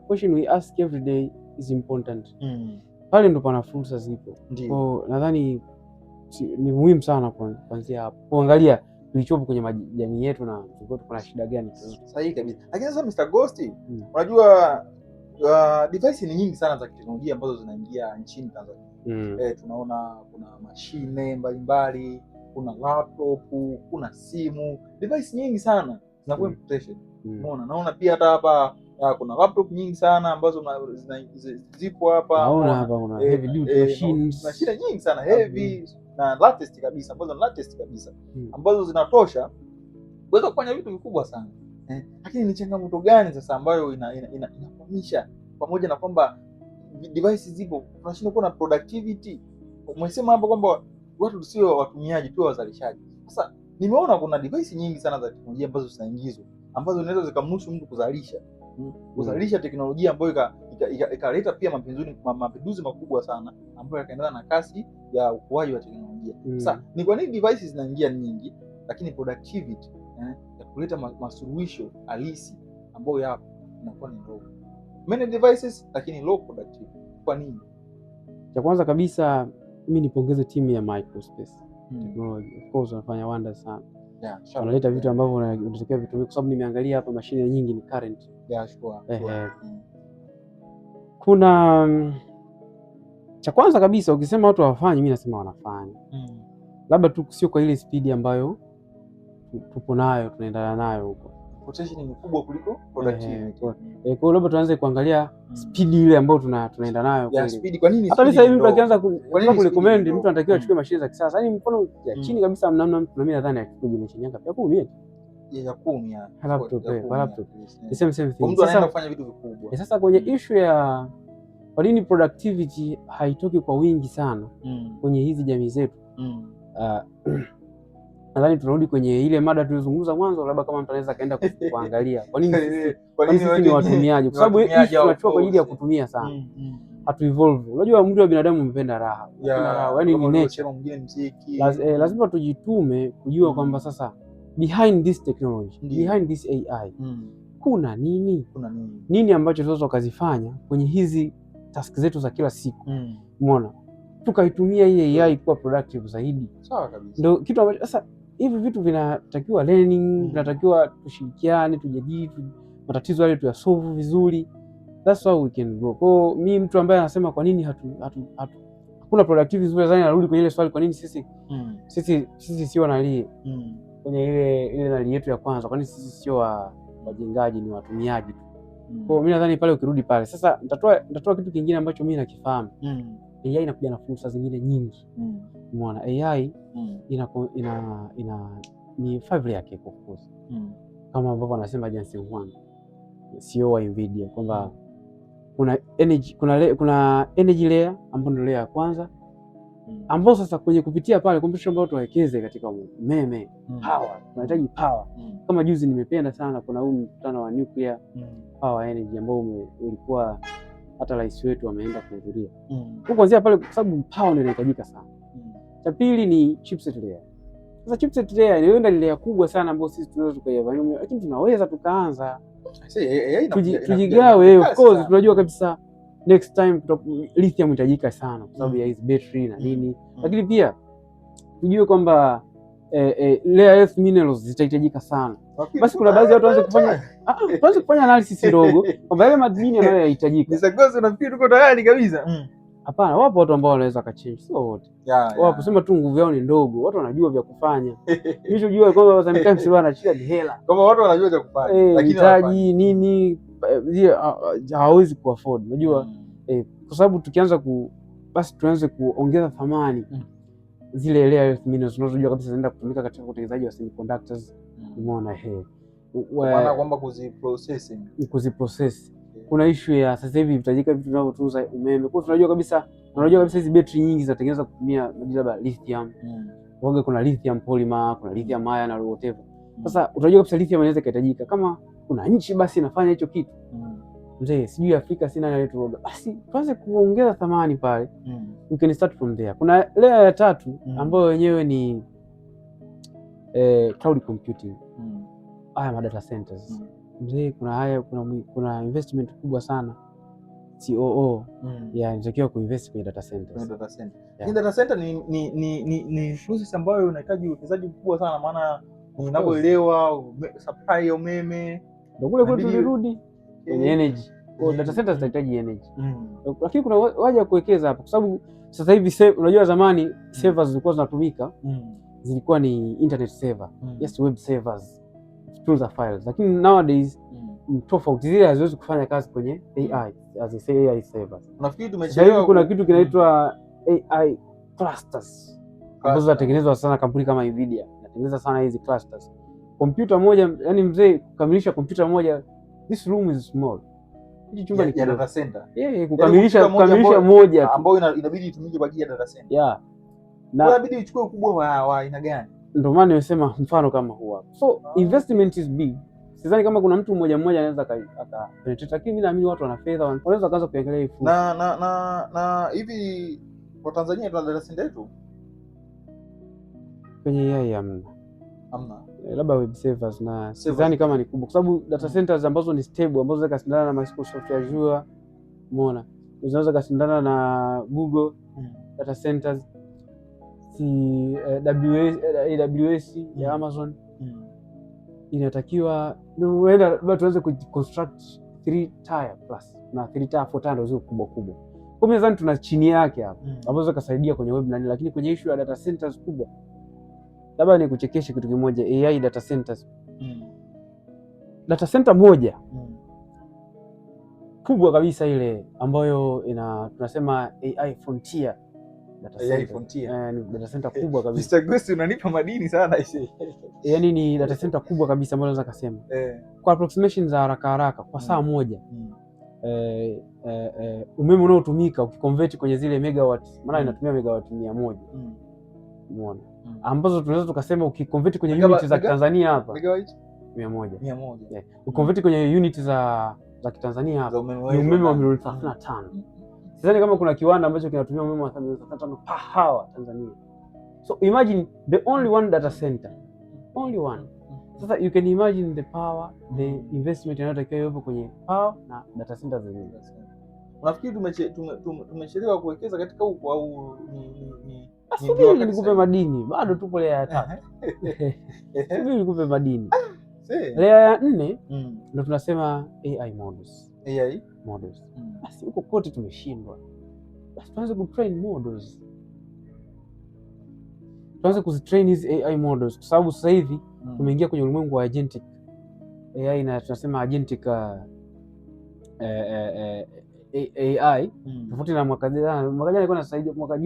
question we ask every day is important. Pale ndo pana fursa zipo. Kwa nadhani ni muhimu sana kuanzia hapo. Kuangalia tulichopo kwenye jamii yetu na tuko na shida gani. Sahihi kabisa. Lakini sasa Mr. Ghost, unajua device ni nyingi sana za teknolojia ambazo zinaingia nchini Tanzania. Tunaona kuna mashine mbalimbali, kuna laptop, kuna simu, device nyingi sana zinakuwa importation. Umeona, naona pia hata hapa kuna laptop nyingi sana ambazo zipo hapa. Naona hapa kuna heavy duty machines, mashine nyingi sana heavy na latest kabisa, ambazo zinatosha kuweza kufanya vitu vikubwa sana. Lakini ni changamoto gani sasa ambayo inakwamisha, pamoja na kwamba device zipo, tunashindwa kuwa na productivity? Umesema hapo kwamba watu tusiwe watumiaji, tuwe wazalishaji. Sasa nimeona kuna device nyingi sana za teknolojia ambazo zinaingizwa, ambazo zinaweza zikamruhusu mtu kuzalisha teknolojia ambayo ikaleta pia mapinduzi makubwa sana, ambayo yakaendana na kasi ya ukuaji wa teknolojia. Sasa ni kwa nini devices zinaingia nyingi, lakini productivity ya kuleta masuluhisho halisi ambayo yapo inakuwa ni ndogo? Many devices lakini low productivity. Kwa nini? Cha kwanza kabisa mimi nipongeze timu ya Microspace Technology. Of course wanafanya wonders sana. Wanaleta vitu ambavyo unatakiwa vitumie, kwa sababu nimeangalia hapa mashine nyingi ni current. Kuna cha kwanza kabisa ukisema watu hawafanyi, mimi nasema wanafanya. Labda tu sio kwa ile speed ambayo tupo nayo, tunaendana nayo huko. Potential ni kubwa kuliko productivity. Kwa labda tuanze kuangalia speed ile ambayo tunaenda nayo kweli. Speed kwa nini? Hata sasa hivi mtu akianza kurecommend, mtu anatakiwa achukue mashine za kisasa. Yaani mfano ya chini kabisa mnamna mtu, na mimi nadhani achukue mashine yake ya 10 laptop. The same thing. Mtu anaenda kufanya vitu vikubwa. Sasa kwenye issue ya kwa nini productivity haitoki kwa wingi sana kwenye hizi jamii zetu, nadhani tunarudi kwenye ile mada tulizungumza mwanzo. Labda kama mtu anaweza kaenda kuangalia kwa nini sisi ni watumiaji, kwa sababu hii tunachukua kwa ajili ya kutumia sana, hatu evolve. Unajua mwili wa binadamu umependa raha, yaani ni nature. Lazima tujitume kujua kwamba sasa behind this technology, behind this AI kuna nini ambacho tunaweza kuzifanya kwenye hizi task zetu za kila siku. Umeona, tukaitumia hii AI kuwa productive zaidi. Sawa kabisa. Ndio kitu ambacho sasa hivi vitu vinatakiwa learning, vinatakiwa tushirikiane, tujadili matatizo yale tuyasolve vizuri. That's how we can grow. Kwa mimi mtu ambaye anasema kwa nini hakuna productivity nzuri, zani narudi kwenye ile swali, kwa nini sisi sio nali kwenye ile nali yetu ya kwanza, kwa nini sisi sio wajengaji, ni watumiaji tu. Kwa mimi nadhani pale ukirudi pale sasa nitatoa kitu kingine ambacho mimi nakifahamu. AI inakuja na fursa zingine nyingi. Umeona, AI ni 5 layer cake of course. Kama ambavyo anasema Jensen Huang, CEO wa Nvidia, kwamba kuna energy layer ambayo ndio layer ya kwanza, ambao sasa kwenye kupitia pale computer ambayo tuwekeze katika umeme, power, tunahitaji power. Kama juzi nimependa sana, kuna huu mkutano wa nuclear power energy ambao ulikuwa hata rais wetu ameenda kuhudhuria. Kwa kuanzia pale, kwa sababu power ndio inahitajika sana. Cha pili ni chipset layer. Sasa chipset layer ni layer kubwa sana ambayo sisi tunaweza tukaielewa, lakini tunaweza tukaanza tujigawe. Of course tunajua kabisa next time lithium itajika sana kwa sababu ya hizo battery na nini, lakini pia tujue kwamba rare earth minerals zitahitajika sana. Basi kuna baadhi ya watu waanze kufanya analysis ndogo kwamba yale madini yanayohitajika. Nisakoze, nafikiri tuko tayari kabisa. Hapana, wapo watu ambao wanaweza kachange, sio wote. Wapo sema tu nguvu yao ni ndogo, watu wanajua vya kufanya. Hicho jua kwamba sometimes bwana shida ni hela. Kama watu wanajua cha kufanya, lakini hitaji nini hawezi kuafford. Unajua kwa sababu tukianza basi tuanze kuongeza thamani zile rare earth minerals tunazojua kabisa zinaenda kutumika katika utengenezaji wa semiconductors. Umeona, maana kwamba kuziprocess. Kuna issue ya sasa hivi vitajika vitu vinavyotunza umeme. Kwa tunajua kabisa hizi battery nyingi zinatengenezwa kutumia labda lithium. Wanga kuna lithium polymer, kuna lithium ion na whatever. Sasa utajua kabisa lithium inaweza kuhitajika. Kama kuna nchi basi inafanya hicho kitu. Mzee, sijui Afrika sina na letu roga. Basi tuanze kuongeza thamani pale. We can start from there. Kuna layer ya tatu ambayo wenyewe ni cloud computing. Haya data centers. Mzee, kuna investment kubwa sana. COO inatakiwa kuinvest kwenye data centers. Data center ni process ambayo inahitaji uwekezaji mkubwa sana, maana ninapoelewa supply ya umeme ndio kule kwetu tulirudi kwenye energy. Kwa data centers zinahitaji energy. Lakini kuna waja kuwekeza hapa kwa sababu sasa hivi unajua zamani servers zilikuwa zinatumika zilikuwa ni internet server, yes, web servers, tunza files, lakini nowadays tofauti, zile haziwezi kufanya kazi kwenye AI, as I say AI servers. Nafikiri tumechelewa. Kuna kitu kinaitwa AI clusters ambazo zinatengenezwa sana, kampuni kama Nvidia inatengeneza sana hizi clusters. Kompyuta moja, yani mzee, kukamilisha kompyuta moja, this room is small, hiki chumba ni data center, kukamilisha moja ambayo inabidi itumike kwa ajili ya data center, na inabidi ichukue ukubwa wa aina gani? Ndio maana nimesema mfano kama huo hapo. So investment is big. Sidhani kama kuna mtu mmoja anaweza aka penetrate, lakini mimi naamini watu wana fedha wanaweza kaanza kuangalia hii fursa. Na hivi kwa Tanzania tuna data center yetu kwenye AI hamna. Labda web servers, na sidhani kama ni kubwa, kwa sababu data centers ambazo ni stable, ambazo zinaweza kusindana na Microsoft Azure, umeona, zinaweza kusindana na Google data centers, AWS ya Amazon, inatakiwa labda tuweze kuconstruct 3 tier plus na 3 tier 4 tier ndio kubwa. Kwa mimi nadhani tuna chini yake hapo ambazo kusaidia kwenye web nani, lakini kwenye issue ya data centers kubwa, labda ni kuchekesha kitu kimoja, AI data centers. Data center moja kubwa kabisa ile ambayo tunasema AI frontier ni data center kubwa kabisa. Mr. Gusti, unanipa madini sana hizi. Yaani ni data center kubwa kabisa ambayo naweza kusema kwa approximation za haraka kwa saa moja umeme unaotumika ukiconvert kwenye zile megawatt, maana inatumia megawatt 100, umeona, ambazo tunaweza tukasema ukiconvert kwenye unit za Tanzania hapa megawatt 100 ukiconvert kwenye unit za Tanzania hapa ni umeme wa milioni 35. Sidhani kama kuna kiwanda ambacho kinatumia umeme wa 35 per hour Tanzania. So imagine the only one data center, only one. Sasa you can imagine the power, the investment inayotakiwa iwepo kwenye power na data center zenyewe. Unafikiri tumechelewa kuwekeza katika huko au subiri nikupe madini, bado tupo layer ya 3. Subiri nikupe madini. Layer ya 4 ndio tunasema AI models. Basi huko kote tumeshindwa. Basi tuanze kutrain models. Tuanze kuzitrain hizi AI models, kwa sababu sasa hivi tumeingia kwenye ulimwengu wa agentic AI, na tunasema agentic AI tofauti na mwaka jana ilikuwa inasaidia, mwaka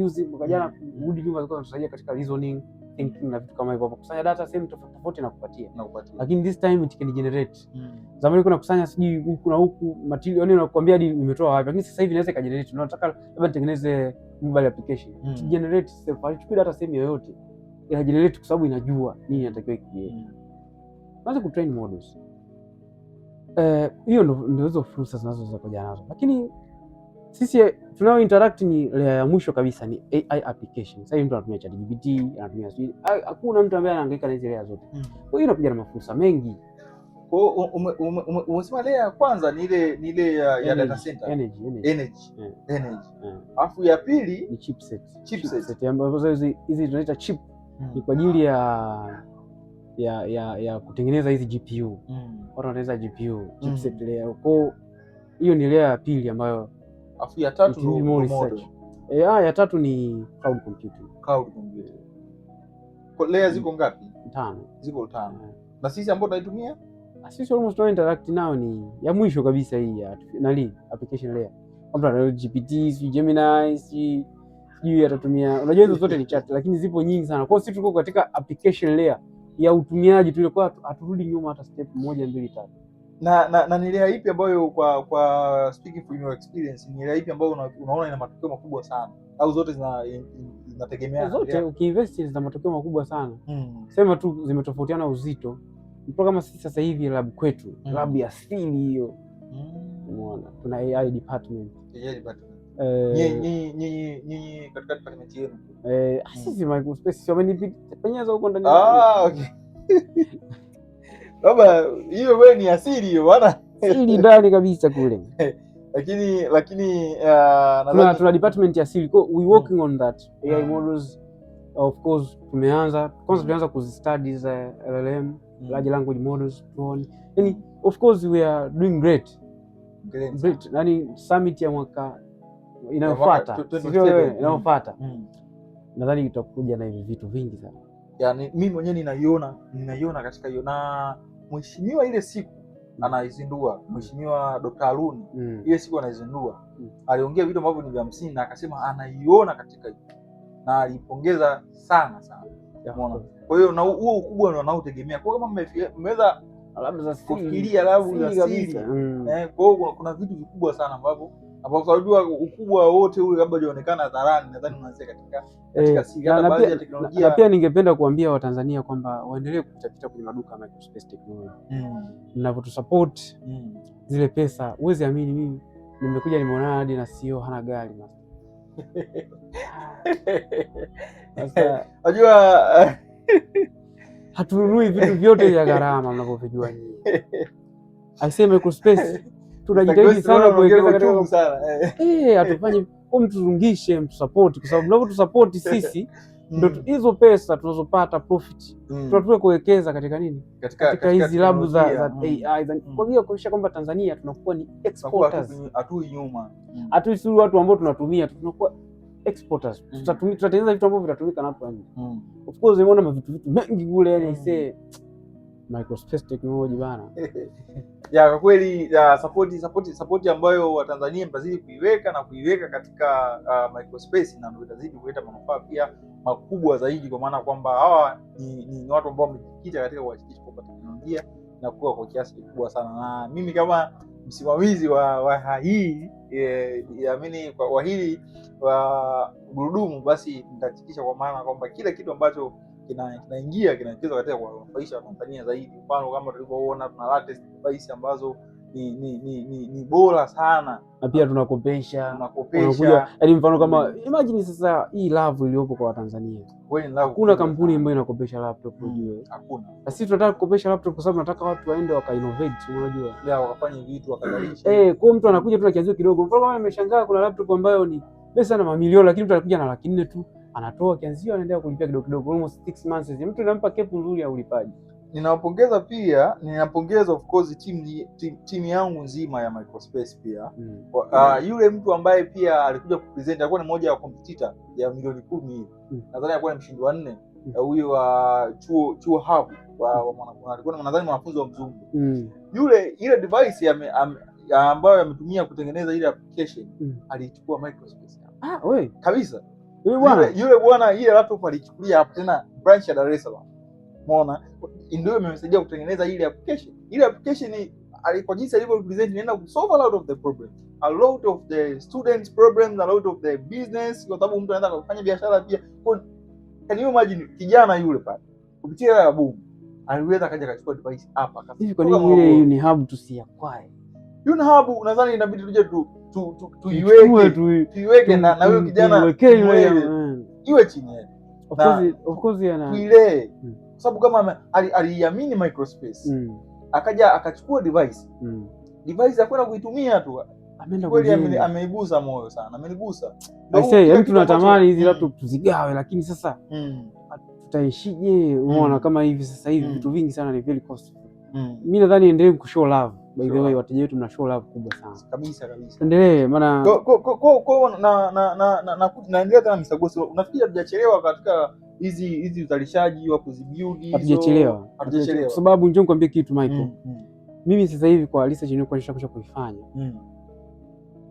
jana rudi nyuma ilikuwa inasaidia katika reasoning, thinking na vitu kama hivyo, hapo kusanya data sehemu tofauti na kupatia. Lakini this time it can generate. Zamani kuna kusanya sijui huku na huku material, yani unakuambia hadi umetoa wapi, lakini sasa hivi inaweza ikagenerate. Unataka labda nitengeneze mobile application, generate self, haichukui data sehemu yoyote, ina generate kwa sababu inajua nini inatakiwa ikiwe. Tuanze kutrain models. Hiyo ndio hizo fursa zinazoweza kuja nazo, lakini sisi tunao interact ni layer ya mwisho kabisa, ni AI application. Sasa hivi mtu anatumia ChatGPT, anatumia sijui, hakuna mtu ambaye anahangaika na hizo layer zote. Kwa hiyo inakuja na mafursa mengi. Kwa hiyo umesema layer ya kwanza ni ile ya data center, energy. Alafu ya pili ni chipset ambazo hizi tunaita chip, ni kwa ajili ya kutengeneza hizi GPU. Watu wanatengeneza GPU, chipset layer. Kwa hiyo ni layer ya pili ambayo, afu ya tatu ndio model. Ya tatu ni cloud computing. Kwa layer ziko ngapi? 5. Ziko 5. Na sisi ambao tunaitumia, sisi almost no interact nao ni ya mwisho kabisa hii ya application layer. Kama GPT, Gemini, sijui atatumia, unajua hizo zote ni chat, lakini zipo nyingi sana. Kwa hiyo sisi tuko katika application layer ya utumiaji, tulikuwa haturudi nyuma hata step 1, 2, 3. Na ni layer ipi ambayo kwa speaking from your experience, ni layer ipi ambayo unaona ina matokeo makubwa sana, au zote zinategemea? Zote ukiinvest zina matokeo makubwa sana. Sema tu zimetofautiana uzito. Mpo kama sisi sasa hivi lab kwetu, lab ya asili hiyo. Umeona? Tuna AI department. Nyinyi katika department yenu. Sisi microspace wamenipenyeza huko ndani. Okay. Baba, hiyo wewe ni asili hiyo bwana. Asili ndani kabisa kule. Lakini tuna department ya asili. We working on that. AI models, of course tumeanza kuzistudy za LLM, large language models, yani of course we are doing great. Yani summit ya mwaka inayofuata, nadhani itakuja na hivi vitu vingi sana. Yani mimi mwenyewe ninaiona katika hiyo, na mheshimiwa ile siku anaizindua Mheshimiwa Dr. Haruni ile siku anaizindua aliongea vitu ambavyo ni vya msingi na akasema anaiona katika hiyo na alipongeza sana. Umeona? Kwa hiyo na huo ukubwa ndio anaotegemea. Kwa kama mmeweza labda za kufikiria labda za siri kwa hiyo kuna vitu vikubwa sana ambavyo unajua ukubwa wote ule labda hajaonekana hadharani, nadhani unaanzia katika siri. Hata baadhi ya teknolojia. Na pia ningependa kuambia Watanzania kwamba waendelee kupita kwenye maduka ya Microspace Technology. Mnavyotusupport zile pesa, huwezi amini, mimi nimekuja nimeona hadi na CEO hana gari sasa. Unajua hatununui vitu vyote vya gharama mnavyovijua nyinyi. Aiseme Microspace tunajitahidi sana kuwekeza katika sana. Hatufanye kwa mtuzungishe, mtusupport, kwa sababu mnapotusupport sisi ndio hizo pesa tunazopata profit tunatumia kuwekeza katika nini? Katika hizi labu za AI. Kwa hiyo kuhakikisha kwamba Tanzania tunakuwa ni exporters. Hatui nyuma. Hatui sisi watu ambao tunatumia, tunakuwa exporters. Tutatengeneza vitu ambavyo vitatumika na watu wengi. Of course umeona vitu mengi kule, yani say Microspace Technology bana. Ya kwa kweli support ambayo Watanzania mtazidi kuiweka katika Microspace, na ndio itazidi kuleta manufaa pia makubwa zaidi, kwa maana kwamba hawa ni watu ambao wamejikita katika kuhakikisha kwamba teknolojia inakuwa kwa kiasi kikubwa sana. Na mimi kama msimamizi wa hii wa hili wa gurudumu, basi nitahakikisha kwa maana kwamba kila kitu ambacho kinaingia kinaelekezwa katika kuwanufaisha Watanzania zaidi. Mfano kama tulivyoona tuna latest device ambazo ni bora sana, na pia tunakopesha. Yaani mfano kama imagine sasa hii love iliyopo kwa Watanzania, hakuna kampuni ambayo inakopesha laptop, unajua hakuna. Na sisi tunataka kukopesha laptop kwa sababu tunataka watu waende waka innovate, unajua wakafanye vitu wakadalisha. Kwa mtu anakuja tu na kianzio kidogo. Mfano kama nimeshangaa kuna laptop ambayo ni pesa na mamilioni, lakini mtu anakuja na 400,000 tu, anatoa kianzio, anaendelea kulipia kidogo kidogo, almost 6 months. Mtu anampa kepu nzuri ya ulipaji. Ninapongeza of course timu yangu nzima ya Microspace pia. Yule mtu ambaye pia alikuja kupresent alikuwa ni mmoja wa competitor ya milioni 10 nadhani alikuwa ni mshindi wa 4 huyo wa chuo hub alikuwa nadhani mwanafunzi wa mzungu. Ile device ambayo ametumia kutengeneza ile application alichukua Microspace. Wewe kabisa. Yule bwana ile laptop alichukulia hapo tena branch ya Dar es Salaam. Umeona? Ndio imemsaidia kutengeneza ile application. Ile application kwa jinsi alivyo present inaenda ku solve a lot of the problem. A lot of the students problems, a lot of the business, kwa sababu mtu anaenda kufanya biashara pia. Can you imagine kijana yule pale kupitia ya boom aliweza kaja kachukua device hapa kabisa. Hivi kwa nini ile Unihub tusiakwae? Unihub nadhani inabidi tuje tuiweke na huyo kijana iwe chini yake. Of course yana ile kwa sababu kama aliamini Microspace akaja akachukua device akwenda kuitumia tu, kweli ameigusa moyo sana, amenigusa. Yaani tunatamani hizi laptop tuzigawe, lakini sasa tutaishije? Unaona kama hivi sasa hivi vitu vingi sana ni very costly. Mimi nadhani endelee kushow love. By the way, wateja wetu mna show love kubwa sana. Kabisa. Endelee maana naendelea tena Msagosi. Unafikiri hatujachelewa katika hizi uzalishaji wa kuzibuild hizo? Hatujachelewa. Kwa sababu njoo nikwambie kitu Michael. Mimi sasa hivi kwa research nilikuwa kuifanya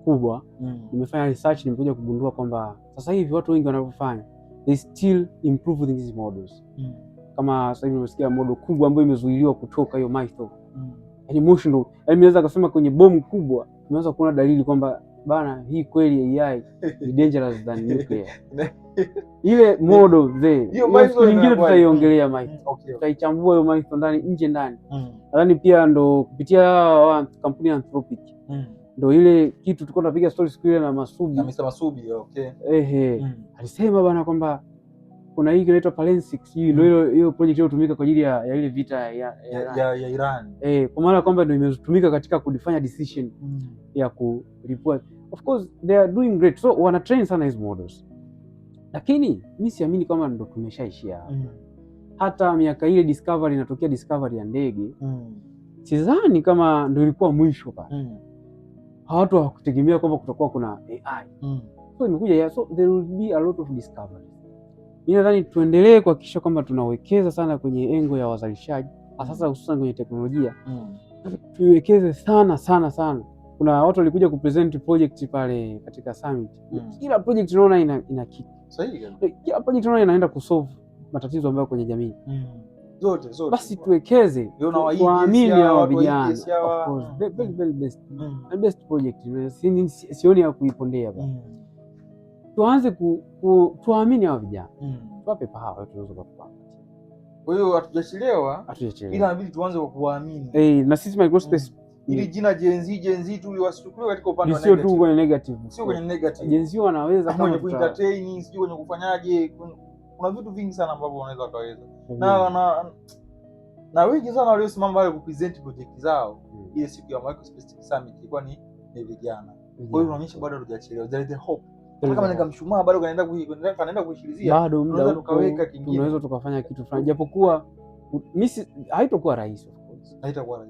kubwa, nimefanya research, nimekuja kugundua kwamba sasa hivi watu wengi wanavyofanya they still improve these models. Kama sasa hivi nimesikia model kubwa ambayo imezuiliwa kutoka hiyo Mythos. Yaani emotional, yaani naweza kusema kwenye bomu kubwa tunaweza kuona dalili kwamba bana hii kweli AI ni dangerous than nuclear. Ile model hiyo nyingine tutaiongelea Mythos. Tutaichambua hiyo Mythos ndani nje ndani. Nadhani pia ndo kupitia kampuni ya Anthropic. Ndo ile kitu tulikuwa tunapiga story siku ile na Masubi. Na Mr. Masubi, okay. Alisema bana kwamba kuna hii inaitwa Palensix, ndio hiyo project iliyotumika kwa ajili ya ile vita ya Iran. Kwa maana kwamba ndio imetumika katika kudefine decision ya kulipua. Of course they are doing great. So wana train sana hizo models. Lakini mimi siamini kama ndio tumeshaishia hapo. Hata miaka ile discovery inatokea, discovery ya ndege. Sidhani kama ndio ilikuwa mwisho pale. Watu hawakutegemea kwamba kutakuwa kuna AI. So imekuja so there will be a lot of discovery. Mimi nadhani tuendelee kuhakikisha kwamba tunawekeza sana kwenye engo ya wazalishaji, sasa hususan kwenye teknolojia. Tuiwekeze sana sana sana. Kuna watu walikuja kupresent project pale katika summit. Kila project unaona ina kitu. Sahihi. Kila project unaona inaenda kusolve matatizo ambayo kwenye jamii. Zote. Basi tuwekeze, tuamini hao vijana. Of course, very best. The best project. Sioni ya kuipondea bwana. Tuanze tuamini hao vijana. Tuwape pahala tunaweza kupata. Kwa hiyo hatujachelewa. Ila inabidi tuanze kwa kuamini. Na sisi Microspace ili jina Gen Z tu wasichukuliwe katika upande wa negative. Sio tu kwenye negative. Sio kwenye negative. Gen Z wanaweza kama kuentertain, sio kwenye kufanyaje. Kuna vitu vingi sana ambavyo wanaweza kaweza. Na wengi sana waliosimama wale kupresent project zao ile siku ya Microspace Summit ilikuwa ni vijana. Kwa hiyo unaonyesha bado hatujachelewa. There is hope. Kama nikamshumaa bado kanaenda kuishilizia. Bado muda tukaweka kingine. Tunaweza tukafanya kitu fulani. Japokuwa haitakuwa rahisi of course. Haitakuwa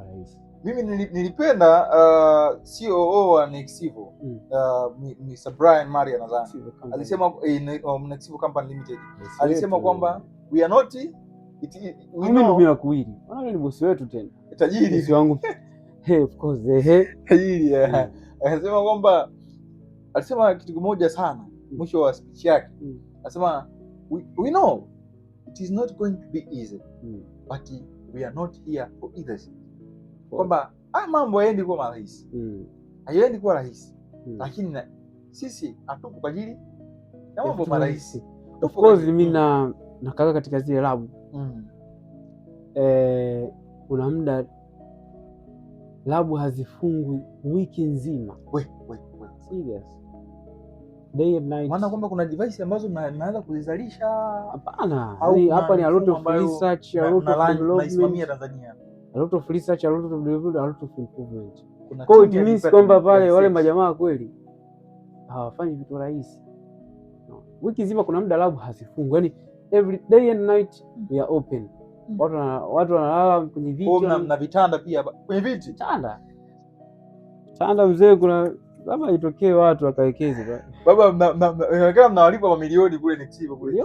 rahisi. Mimi nilipenda COO wa Nexivo, Mr. Brian Maria nadhani. Alisema Nexivo Company Limited. Alisema kwamba we are not mimi kuwili. Maana ni bosi wetu tena. Tajiri bosi wangu. Of course. Tajiri. Alisema kwamba alisema kitu kimoja sana mwisho wa speech yake. Alisema we know it is not going to be easy. But we are not here for either. Kwamba mambo hayaendi kuwa rahisi. Hayaendi kuwa rahisi. Lakini sisi hatupo kwa ajili ya mambo marahisi. Of course mimi nakaa katika zile lab. Kuna muda lab hazifungwi wiki nzima. Serious. Day and night. Maana kwamba kuna device ambazo naanza kuzizalisha. Hapana. Hapa ni a lot of research, a lot of development. Tanzania. A lot of research, a lot of development, a lot of improvement. Kwa hiyo it means kwamba pale wale majamaa kweli hawafanyi vitu rahisi. Wiki nzima kuna muda lab hazifungwi. Yaani every day and night we are open. Watu wanalala kwenye viti na vitanda pia kwenye viti. Vitanda mzee, kuna kama itokee watu wakawekeze baba inaonekana mnawalipa mamilioni kule Nexivo kule.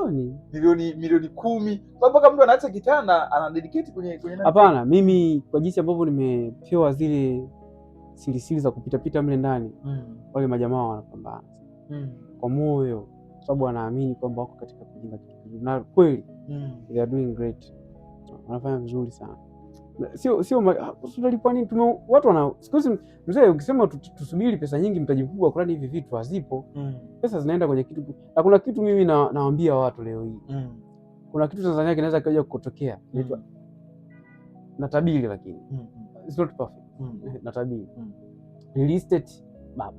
Milioni 10. Sababu kama mtu anaacha kitanda ana dedicate kwenye hapana, mimi kwa jinsi ambavyo nimepewa zile siri za kupita mle ndani. Wale majamaa wanapambana kwa moyo, sababu wanaamini kwamba wako katika kujenga kitu na kweli they are doing great. Wanafanya vizuri sana. Sio tunalipa nini? Watu wana siku hizi mzee, ukisema tusubiri pesa nyingi mtaji mkubwa kulani, hivi vitu hazipo. Pesa zinaenda kwenye kitu. Na kuna kitu mimi nawaambia watu leo hii. Kuna kitu Tanzania kinaweza kaja kutokea. Inaitwa natabiri, lakini it's not perfect. Natabiri. Real estate baba.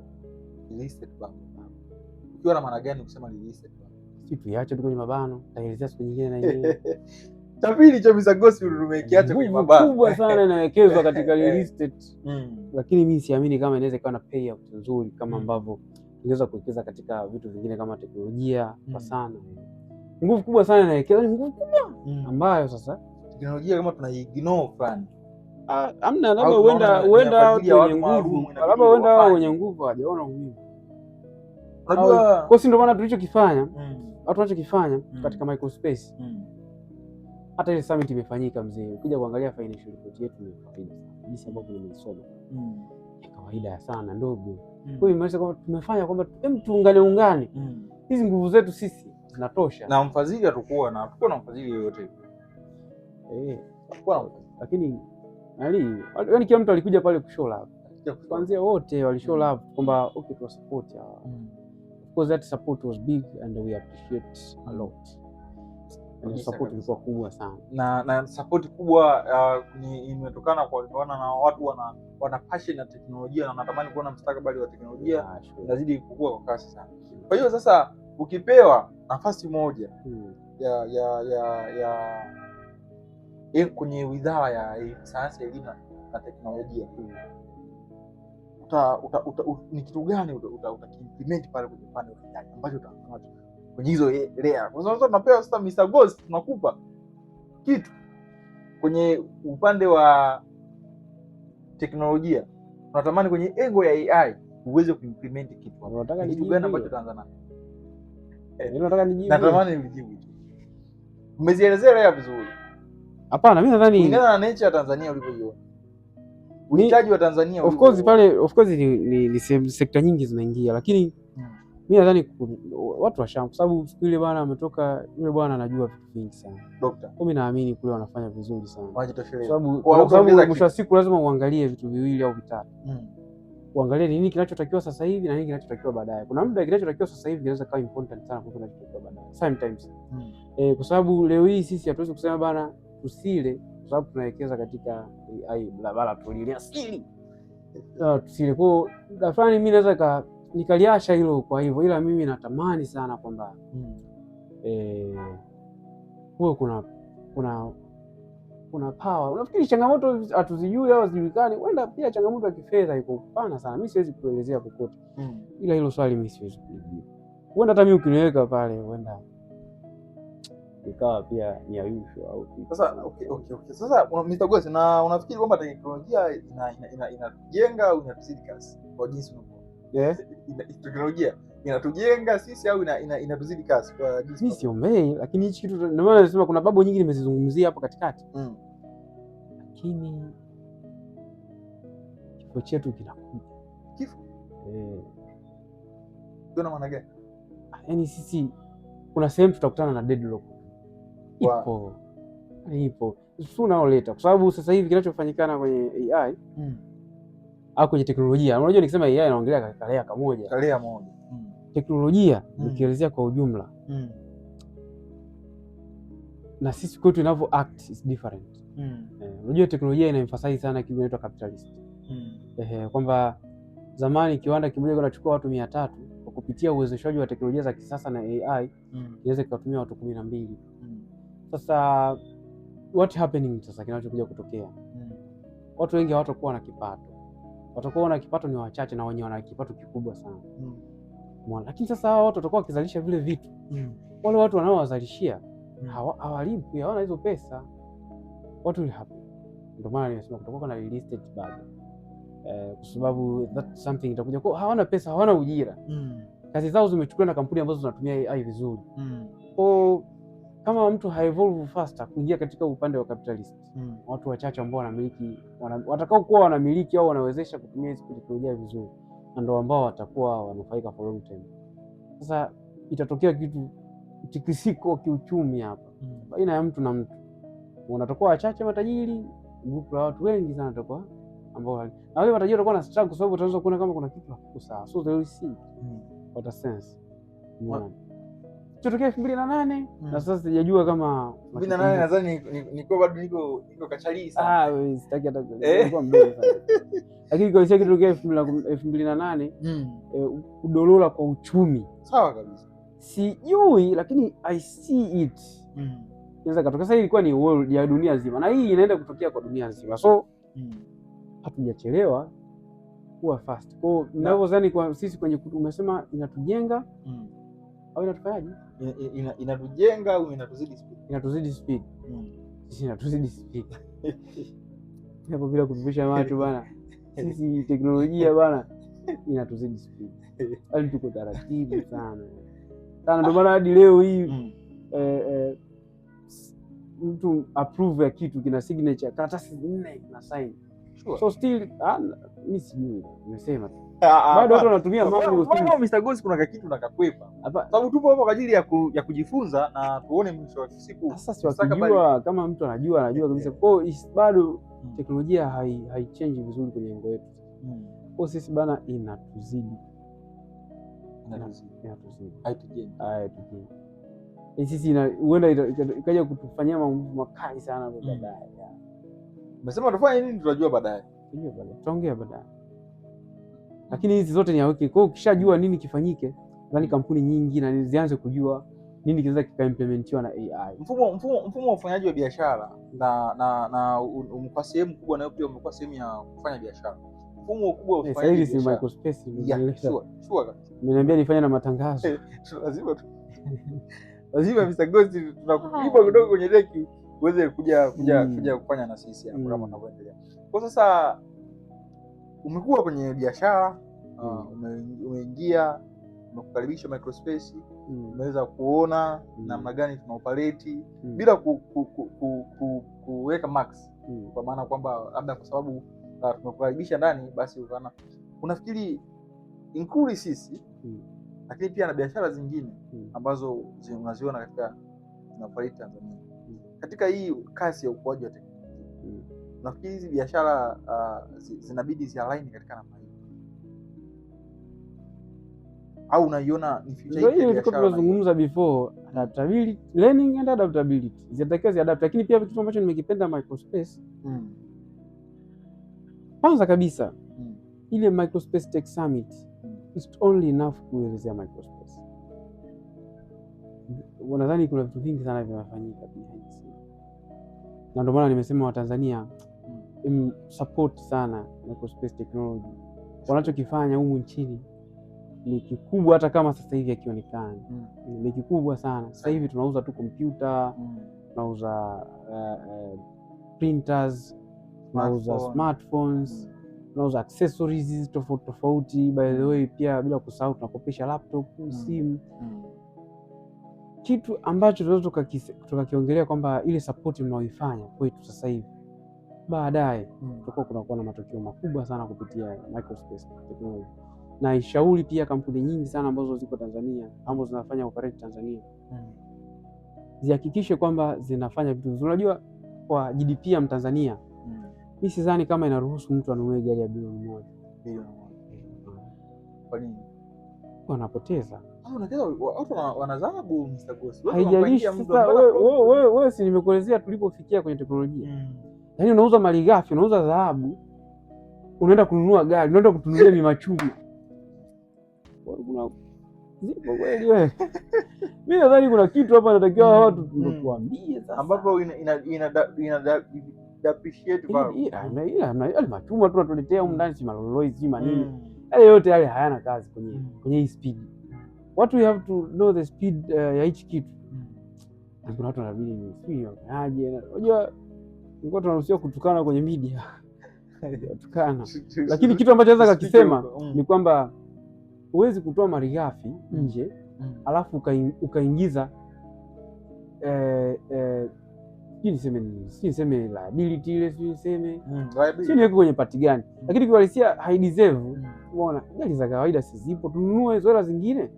Ukiwa na maana gani kusema real estate baba? Si tuiache tu kwenye mabano, taelezea siku nyingine na yeye. Tabiri cha Mr. Gospel tumekiacha kwenye mabano. Kubwa sana inawekezwa katika real estate. Lakini mimi siamini kama inaweza kuwa na payout nzuri kama ambavyo tunaweza kuwekeza katika vitu vingine kama teknolojia kwa sana. Nguvu kubwa sana inawekezwa, nguvu kubwa ambayo sasa teknolojia kama tunaiignore fulani. Amna, labda huenda watu wenye nguvu, labda huenda wao wenye nguvu hawajaona umuhimu. Unajua kwa si ndio maana tulichokifanya, watu wanachokifanya katika Microspace. Hata ile summit imefanyika mzee, ukija kuangalia financial report yetu ni kawaida sana. Jinsi ambavyo nimeisoma. Ni kawaida sana ndogo. Kwa hiyo imaanisha kwamba tumefanya kwamba tuungane. Hizi nguvu zetu sisi zinatosha. Na mfadhili hatakuwa na mfadhili yoyote. Lakini yaani kila mtu alikuja pale kushow love. Kuanzia wote walishow love kwamba okay tu support. Of course that support was big and we appreciate a lot. Support ilikuwa kubwa sana. Na support kubwa imetokana kwa na watu wana passion na teknolojia na wanatamani kuona mustakabali wa teknolojia unazidi kukua kwa kasi sana. Kwa hiyo sasa ukipewa nafasi moja ya kwenye wizara ya sayansi, elimu na teknolojia, ni kitu gani utakiimplement pale kwenye upande wa ambacho utakamata kwenye hizo layer? Kwa sababu tunapewa sasa Mr. Ghost, tunakupa kitu kwenye upande wa teknolojia, tunatamani kwenye engo ya AI uweze kuimplement kitu. Unataka kitu gani ambacho utaanza nacho? Nataka nijibu. Natamani nijibu. Umezielezea leo vizuri. Hapana, mimi nadhani kulingana na nature ya Tanzania ulivyoiona. Uhitaji wa Tanzania of course ni sekta nyingi zinaingia, lakini mimi nadhani watu washamba, kwa sababu siku ile bwana ametoka, yule bwana anajua vitu vingi sana. Dokta. Mimi naamini kule wanafanya vizuri sana. Wajitosheleza. Kwa sababu mwisho wa siku lazima uangalie vitu viwili au vitatu. Uangalie nini kinachotakiwa sasa hivi na nini kinachotakiwa baadaye. Kuna muda kinachotakiwa sasa hivi kinaweza kuwa important sana kuliko kinachotakiwa baadaye. Sometimes. Kwa sababu leo hii sisi hatuwezi kusema bana tusile kwa sababu tunawekeza katika AI bala tulilia asili. Tusile kwa fulani mimi naweza nikaliasha hilo kwa hivyo, ila mimi natamani sana kwamba huo kuna power. Unafikiri changamoto hatuzijui au hazijulikani? Wenda pia changamoto ya kifedha iko pana sana. Mimi siwezi kuelezea kokote. Ila hilo swali mimi siwezi kujibu. Wenda hata mimi ukiniweka pale wenda ikawa pia ni ayusho au sasa. Okay. Sasa Mr. Ghost, na unafikiri kwamba teknolojia inatujenga au inatuzidi kasi kwa jinsi teknolojia inatujenga sisi au inatuzidi kasi kwa jinsi? Mimi siombei, lakini hichi kitu ndio maana nasema kuna babo nyingi nimezizungumzia hapo katikati. Lakini kifo chetu kinakuja. Kifo? Kuna maana gani? Yaani sisi kuna sehemu tutakutana na deadlock. Ipo. Sooner or later, kwa sababu sasa hivi kinachofanyikana kwenye AI au kwenye teknolojia. Unajua nikisema AI naongelea kalea moja. Teknolojia nikielezea kwa ujumla. Na sisi kwetu inavyo act is different. Unajua teknolojia ina emphasize sana kitu inaitwa capitalist. Kwamba zamani kiwanda kimoja kinachukua watu 300, kwa kupitia uwezeshaji wa teknolojia za kisasa na AI inaweza kutumia watu 12. Sasa what happening sasa kinachokuja kutokea? Watu wengi hawatakuwa na kipato. Watakuwa na kipato ni wachache na wenye wana kipato kikubwa sana. Lakini sasa hao watu watakuwa wakizalisha vile vitu. Wale watu wanaowazalishia hawalipi, hawana hizo pesa. Watu ile hapo. Ndio maana nimesema kutakuwa na real estate bado. Kwa sababu that something itakuja kwa hawana pesa, hawana ujira. Kazi zao zimechukuliwa na kampuni ambazo zinatumia AI vizuri. Kwa kama mtu haevolve faster kuingia katika upande wa capitalist, watu wachache ambao wanamiliki watakao kuwa wanamiliki au wanawezesha kutumia hizo teknolojia vizuri, na ndio ambao watakuwa wanufaika for long term. Sasa itatokea kitu tikisiko kiuchumi hapa baina ya mtu na mtu. Wanatakuwa wachache matajiri, grupu la watu wengi sana watakuwa ambao na wale matajiri watakuwa na struggle, kwa sababu utaweza kuona kama kuna kitu hakiko sawa. So they will see what a sense. Tutokea 2008 na sasa sijajua kama 2008 nadhani niko bado niko kachali sana. Sitaki hata nilikuwa mdogo sana. Lakini kwa sababu kitokea 2008 kudolola kwa uchumi. Sawa kabisa. Sijui, lakini I see it. Inaweza katokea. Sasa ilikuwa ni world ya dunia nzima na hii inaenda kutokea kwa dunia nzima. So hatujachelewa kuwa fast. Kwa ninavyozani kwa sisi kwenye umesema inatujenga au inatufanyaje? Inatujenga au inatuzidi speed? Inatuzidi speed. Sisi inatuzidi speed. Hapo bila kupitisha watu bana. Sisi teknolojia bana inatuzidi speed. Hali tuko taratibu sana. Ndio maana hadi leo hii mtu approve ya kitu kina signature karatasi 4 na sign. Sure. So still mimi sijui nimesema tu. Bado watu wanatumia mambo. Mr. Ghost, kuna kitu nakakwepa. Sababu tupo hapo kwa ajili ya kujifunza na tuone mwisho wa siku. Sasa wakijua kama mtu anajua kabisa. Kwa bado teknolojia haichange vizuri kwenye lengo letu. Kwa sisi bana inatuzidi. Haitujengi. Sisi huenda ikaja kutufanyia mambo makali sana baadaye. Umesema tufanye nini? Tutajua baadaye. Tutaongea baadaye. Lakini hizi zote ni haki. Kwa hiyo ukishajua nini kifanyike, nadhani kampuni nyingi na zianze kujua nini kinaweza kikaimplementiwa na AI. Mfumo wa ufanyaji wa biashara na umekuwa sehemu kubwa, na pia umekuwa sehemu ya kufanya biashara. Mfumo mkubwa wa ufanyaji biashara. Sasa microspace sure. Nimeniambia nifanye na matangazo. Lazima Mr. Ghost tunakulipa kidogo kwenye deki uweze kuja kufanya na sisi hapo kama unavyoendelea. Kwa sasa umekuwa kwenye biashara, umeingia, umekukaribisha microspace, umeweza kuona namna gani tuna operate bila kuweka max, kwa maana kwamba labda kwa sababu tumekukaribisha ndani basi unafikiri include sisi lakini pia na biashara zingine ambazo unaziona katika tunafariki Tanzania katika hii kasi ya ukuaji wa teknolojia, nafikiri hizi biashara zinabidi zialign katika namna hii, au unaiona ni future hii ya biashara? Tunazungumza before adaptability, learning and adaptability zinatakiwa ziadapt, lakini pia kitu ambacho nimekipenda Microspace kwanza kabisa ile Microspace Tech Summit is only enough kuelezea Microspace. Nadhani kuna vitu vingi sana vinafanyika behind the scene, na ndio maana nimesema Watanzania support sana Microspace Technology. Wanachokifanya humu nchini ni kikubwa, hata kama sasa hivi hakionekani ni kikubwa sana. Sasa hivi tunauza tu kompyuta, tunauza printers, tunauza smartphones, tunauza accessories tofauti tofauti. By the way, pia bila kusahau tunakopesha laptop, simu. Kitu ambacho tunaweza tukakiongelea kwamba ile support mnaoifanya kwetu sasa hivi, baadaye tutakuwa kunakuwa na matokeo makubwa sana kupitia Microspace Technology. Na ishauri pia kampuni nyingi sana ambazo ziko Tanzania ambazo zinafanya operate Tanzania zihakikishe kwamba zinafanya vitu vizuri. Unajua kwa GDP ya Mtanzania mimi sidhani kama inaruhusu mtu anunue gari ya bilioni 1. Kwa nini? Wanapoteza. Watu wanadhabu Mr. Boss. Haijalishi sasa wewe si nimekuelezea tulipofikia kwenye teknolojia. Yaani unauza malighafi, unauza dhahabu, unaenda kununua gari, unaenda kutunulia mimachuma. Zipo kweli wewe? Mimi nadhani kuna kitu hapa natakiwa watu tuambie sasa, ambapo ina appreciate value. Ile machuma tu tunatuletea huko ndani, si maloloi si manini. Yale yote yale hayana kazi kwenye hii speed. What we have to know the speed ya hichi kitu. Kuna watu wanabidi ni speed aje. Unajua nilikuwa tunaruhusiwa kutukana kwenye media. Tukana. Lakini kitu ambacho naweza kukisema ni kwamba huwezi kutoa malighafi nje alafu ukaingiza niseme liability ile niweke kwenye pati gani, lakini kiwalisia haideserve. Unaona gari za kawaida sizipo, tununue hizo hela zingine.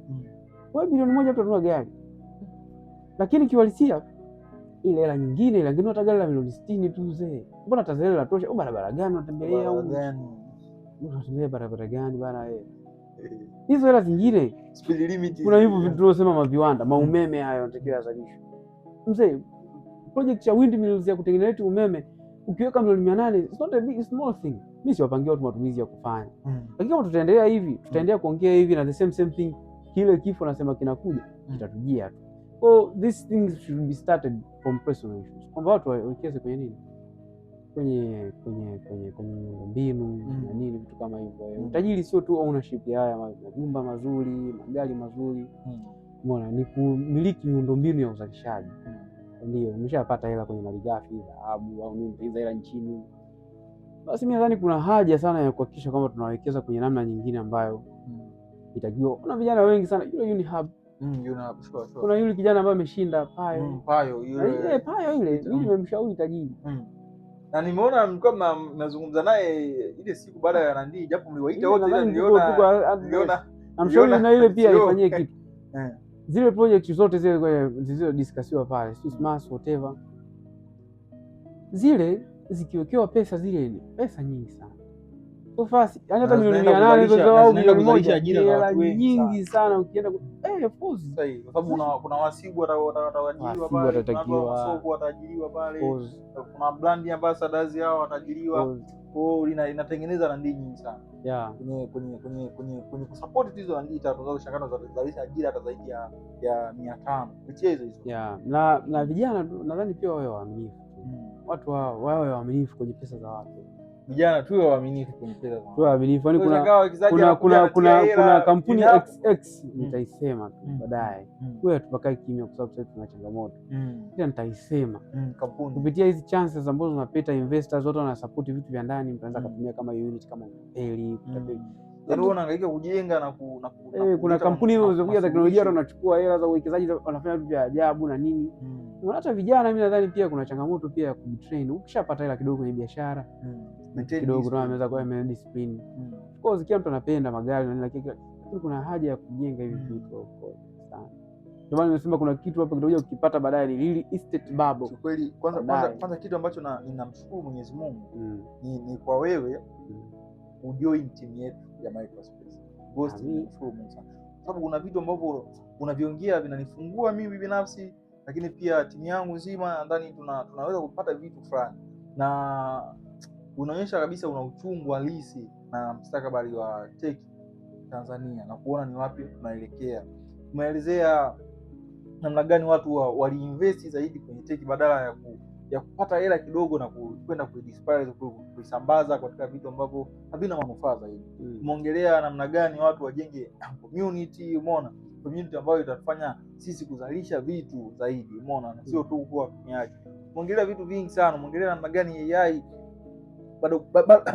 Wewe bilioni 1 utanunua gari, lakini kiwalisia ile hela nyingine ile ngine hata gari la milioni 60 tu mzee. Mbona Tanzania latosha? Barabara gani unatembelea huko? Unatembelea barabara gani bana wewe? Hizo hela zingine speed limit, kuna hivyo vitu tunasema maviwanda, maumeme hayo yanatakiwa yazalishwe. Mzee, project ya windmills ya kutengeneza umeme ukiweka milioni 800, it's not a big small thing. Mimi siwapangia watu matumizi ya kufanya. Lakini kama tutaendelea hivi, tutaendelea kuongea hivi na the same thing, kile kifo nasema kinakuja, kitatujia tu. So these things should be started from personal issues. Kwamba watu wawekeze kwenye nini? Kwenye mbinu na nini, vitu kama hivyo. Utajiri sio tu ownership ya haya majumba mazuri, magari mazuri. Umeona, ni kumiliki miundombinu ya uzalishaji. Ndio umeshapata hela kwenye malighafi, dhahabu au nini, hizo hela nchini. Basi mimi nadhani kuna haja sana ya kuhakikisha kwamba tunawekeza kwenye namna nyingine ambayo itajua. Kuna vijana wengi sana yule Unihub. Kuna yule kijana ambaye ameshinda Payo ile nimemshauri tajiri. Na nimeona mlikuwa mnazungumza naye ile siku baada ya Nandi, japo mliwaita wote, ila niliona namshauri na ile pia ifanyie kitu. Zile project zote zile zilizodiskasiwa pale, si smart whatever, zile zikiwekewa pesa, zile ni pesa nyingi sana. So fast, yani hata milioni 800 hizo au milioni 1 ajira za watu wengi nyingi sana ukienda of course sahihi, kwa sababu kuna wasibu wataajiriwa pale, kuna masoko wataajiriwa pale, kuna brand ambassadors hao wataajiriwa. Kwa inatengeneza Nandi nyingi sana kwenye kusupport hizo Nandi tunazoshangaa zalisha ajira hata zaidi ya 500 kupitia hizo na vijana nadhani pia wawe waaminifu. Watu wawe waaminifu kwenye pesa za watu. Vijana tuwe waaminifu kwenye pesa za watu. Tuwe waaminifu. Yaani kuna kampuni XX nitaisema tu baadaye. Wewe tupakae kimya kwa sababu sasa tuna changamoto. Ila nitaisema kampuni kupitia hizi chances ambazo tunapata investors wote wana support vitu vya ndani, mtaanza kutumia kama unit kama Peli, Yaani wewe unahangaika kujenga na kuna kampuni hizo zinakuja teknolojia, wanachukua hela za uwekezaji, wanafanya vitu vya ajabu na nini. Hata vijana mimi nadhani pia kuna changamoto pia ya kujitrain. Ukishapata hela kidogo kwenye biashara kidogo ndio anaweza kuwa discipline. Of course kila mtu anapenda magari na lakini kuna haja ya kujenga hivi vitu of course sana. Ndio maana nimesema kuna kitu hapa kitakuja ukipata baadaye ni real estate bubble. Kweli kwanza kitu ambacho ninamshukuru Mwenyezi Mungu ni kwa wewe ujoin timu yetu ya Microspace. Ghost nimshukuru Mungu sana. Sababu kuna vitu ambavyo unaviongea vinanifungua mimi binafsi, lakini pia timu yangu nzima nadhani tunaweza kupata vitu fulani. Na unaonyesha kabisa una uchungu halisi na mustakabali wa tech Tanzania na kuona ni wapi tunaelekea. Umeelezea namna gani watu waliinvest zaidi kwenye tech badala ya kupata hela kidogo na kwenda kuidisperse kuisambaza katika vitu ambavyo havina manufaa zaidi. Umeongelea namna gani watu wajenge community, umeona? Community ambayo itatufanya sisi kuzalisha vitu zaidi, umeona? Na sio tu kuwa watumiaji. Umeongelea vitu vingi sana, umeongelea namna gani AI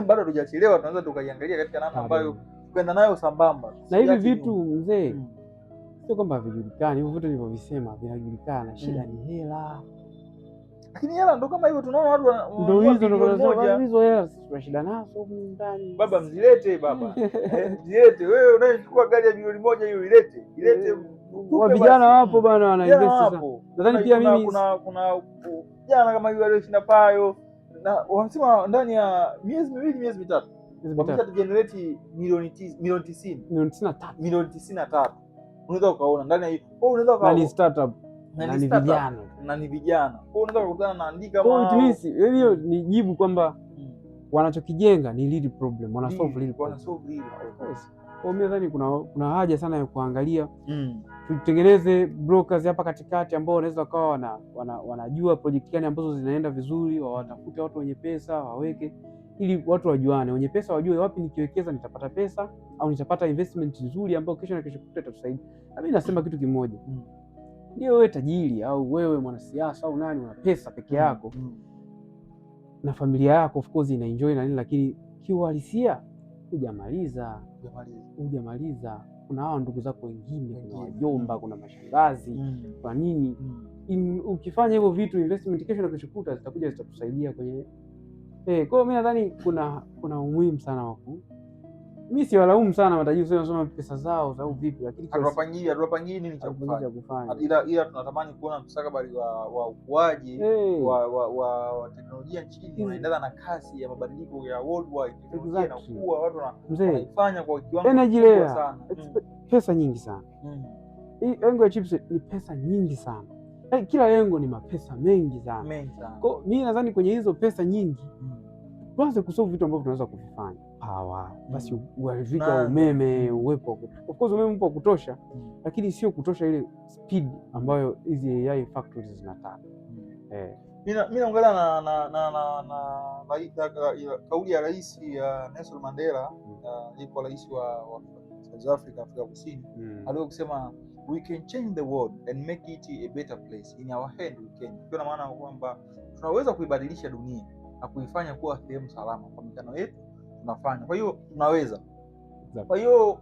bado hujachelewa, tunaweza tukaiangalia katika namna ambayo kwenda nayo sambamba. Na hivi vitu mzee, sio kwamba havijulikani, hivyo vitu nilivyovisema vinajulikana, shida ni hela. Lakini hela ndo kama hivyo, tunaona watu ndio hizo hela sisi tuna shida nazo ndani. Baba mzilete baba. Mzilete wewe unayechukua gari ya bilioni 1 hiyo ilete wa vijana wapo bwana wanainvest sasa. Nadhani pia mimi kuna vijana kama hiyo walioshinda payo na wanasema ndani ya miezi miwili miezi mitatu wamesha generate milioni 93. Unaweza ukaona ndani ya hiyo. Unaweza ukaona ni startup na ni vijana. Kwa unaweza kukutana na andika hiyo ni jibu kwamba wanachokijenga ni real problem, wana solve real problem. Kwa mimi nadhani kuna haja sana ya kuangalia tutengeneze brokers hapa katikati ambao wanaweza kawa wanajua project gani ambazo zinaenda vizuri, wawatafute watu wenye pesa waweke, ili watu wajuane, wenye pesa wajue wapi nikiwekeza nitapata pesa au nitapata investment nzuri ambayo kesho na kesho kutwa itatusaidia. Na mimi nasema kitu kimoja, ndio wewe tajiri au wewe mwanasiasa au nani una pesa peke yako na familia yako of course ina enjoy na nini, lakini kiuhalisia hujamaliza. Kuna hao ndugu zako wengine, kuna wajomba, kuna mashangazi, kwa nini? Ukifanya hivyo vitu investment kesho na kesho kutwa zitakuja zitakusaidia kwenye kwa hiyo mimi nadhani kuna umuhimu sana wa mimi si walaumu sana matajiri wanasoma pesa zao au vipi, lakini hatuwapangie nini cha kufanya. Ila tunatamani kuona mustakabali wa ukuaji wa teknolojia nchini unaendana na kasi ya mabadiliko ya worldwide. Teknolojia inakuwa, watu wanafanya kwa kiwango kikubwa sana. Pesa nyingi sana. Hii engo ya chips ni pesa nyingi sana. Kila engo ni mapesa mengi sana. Kwa mimi nadhani kwenye hizo pesa nyingi tuanze kusolve vitu ambavyo tunaweza kuvifanya. Basi uharibika wa umeme uwepo. Of course umeme upo kutosha, lakini sio kutosha ile speed ambayo hizi AI factories zinataka. Mimi naongelea na kauli ya Rais Nelson Mandela, aliyekuwa rais wa South Africa, Afrika Kusini, aliyosema we can change the world and make it a better place in our hand we can. Kwa maana kwamba tunaweza kuibadilisha dunia na kuifanya kuwa sehemu salama kwa mikono yetu tunafanya. Kwa hiyo tunaweza. Kwa hiyo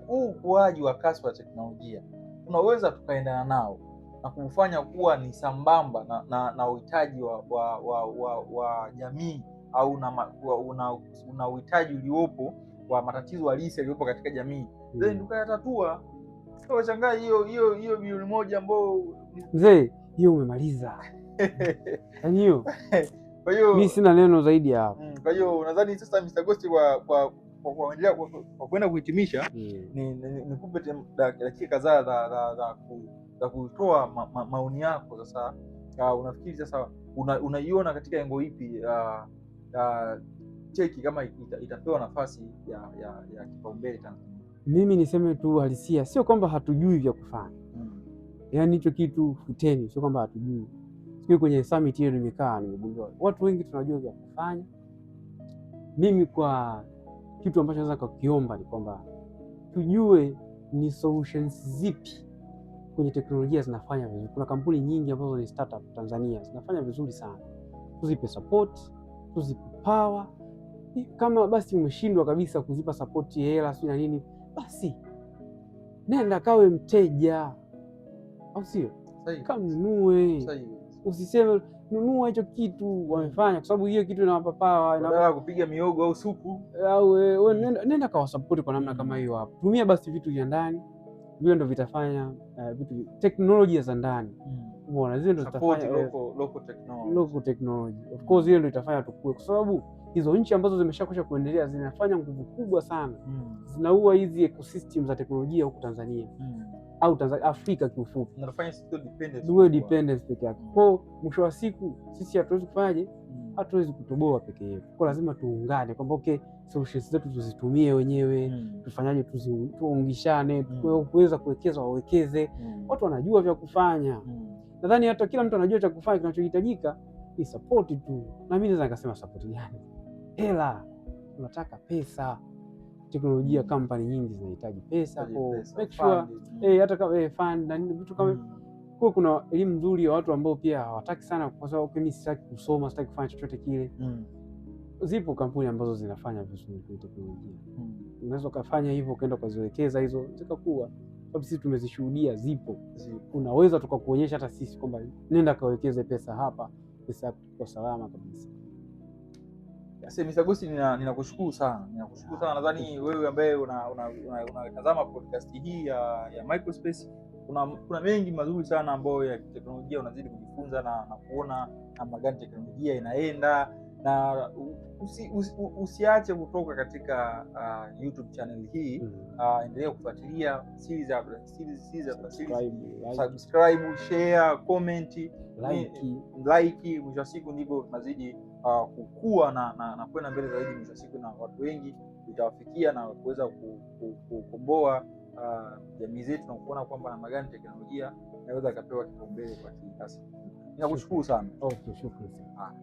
huu ukuaji wa kasi wa teknolojia tunaweza tukaendana nao na kufanya kuwa ni sambamba na uhitaji wa jamii au na uhitaji uliopo wa matatizo halisi yaliyopo katika jamii. Then tukayatatua. Sio shangaa hiyo bilioni 1 ambao mzee hiyo umemaliza. Yaani hiyo. Kwa hiyo mimi sina neno zaidi hapo. Kwa hiyo nadhani sasa Mr. Ghost kwa kuendelea kwa kwenda kuhitimisha nikupe dakika kadhaa za kutoa maoni yako. Sasa unafikiri sasa unaiona katika engo ipi cheki kama itapewa nafasi ya kipaumbele Tanzania? Mimi niseme tu halisia, sio kwamba hatujui vya kufanya. Yaani hicho kitu futeni, sio kwamba hatujui. Siku kwenye summit hiyo nimekaa nimegundua watu wengi tunajua vya kufanya. Mimi kwa kitu ambacho naweza kukiomba ni kwamba tujue ni solutions zipi kwenye teknolojia zinafanya vizuri. Kuna kampuni nyingi ambazo ni startup Tanzania zinafanya vizuri sana. Tuzipe support, tuzipe power, kama basi umeshindwa kabisa kuzipa support hela si na nini, basi nenda kawe mteja, au sio? Kanunue, usiseme nunua hicho kitu wamefanya, kwa sababu hiyo kitu inawapa power, badala kupiga miogo au supu, au wewe nenda kawa support kwa namna kama hiyo hapo. Tumia basi vitu vya ndani, vile ndio vitafanya vitu teknolojia za ndani, umeona, zile ndio zitafanya local technology, of course, hiyo ndio itafanya tukue, kwa sababu hizo nchi ambazo zimeshakwisha kuendelea zinafanya nguvu kubwa sana, zinaua hizi ecosystem za teknolojia huku Tanzania au Afrika kiufupi, duwe dependence peke yake. Kwa mwisho wa siku sisi hatuwezi kufanyaje, hatuwezi kutoboa peke yetu, kwa lazima tuungane kwamba okay, solutions zetu tuzitumie wenyewe, tufanyaje, tuungishane, kuweza kuwekeza wawekeze, watu wanajua vya kufanya. Nadhani hata kila mtu anajua cha kufanya, kinachohitajika ni support tu. Na mimi naweza nikasema support gani? Hela, tunataka pesa. Teknolojia company nyingi zinahitaji pesa, kwa make sure hata kama fund na vitu kama kwa kuna elimu nzuri ya watu ambao pia hawataki sana, kwa sababu mimi sitaki kusoma, sitaki kufanya chochote kile. Zipo kampuni ambazo zinafanya vizuri kwa teknolojia. Unaweza kufanya hivyo, ukaenda kuziwekeza hizo zikakuwa, sababu sisi tumezishuhudia, zipo. Unaweza tukakuonyesha hata sisi kwamba nenda kawekeze pesa hapa, pesa kwa salama kabisa. Mr. Ghost, ninakushukuru sana. Nadhani wewe ambaye unatazama podcast hii ya Microspace, kuna mengi mazuri sana ambayo ya teknolojia unazidi kujifunza na kuona namna gani teknolojia inaenda, na usiache kutoka katika YouTube channel hii. Endelea kufuatilia series, subscribe, share, comment, like. Mwisho wa siku ndivyo tunazidi kukua na kwenda mbele zaidi. Mwisho wa siku na watu wengi itawafikia na kuweza kukomboa jamii zetu na kuona kwamba namna gani teknolojia inaweza ikapewa kipaumbele kwa kiasi. Ninakushukuru sana. Okay, shukrani sana.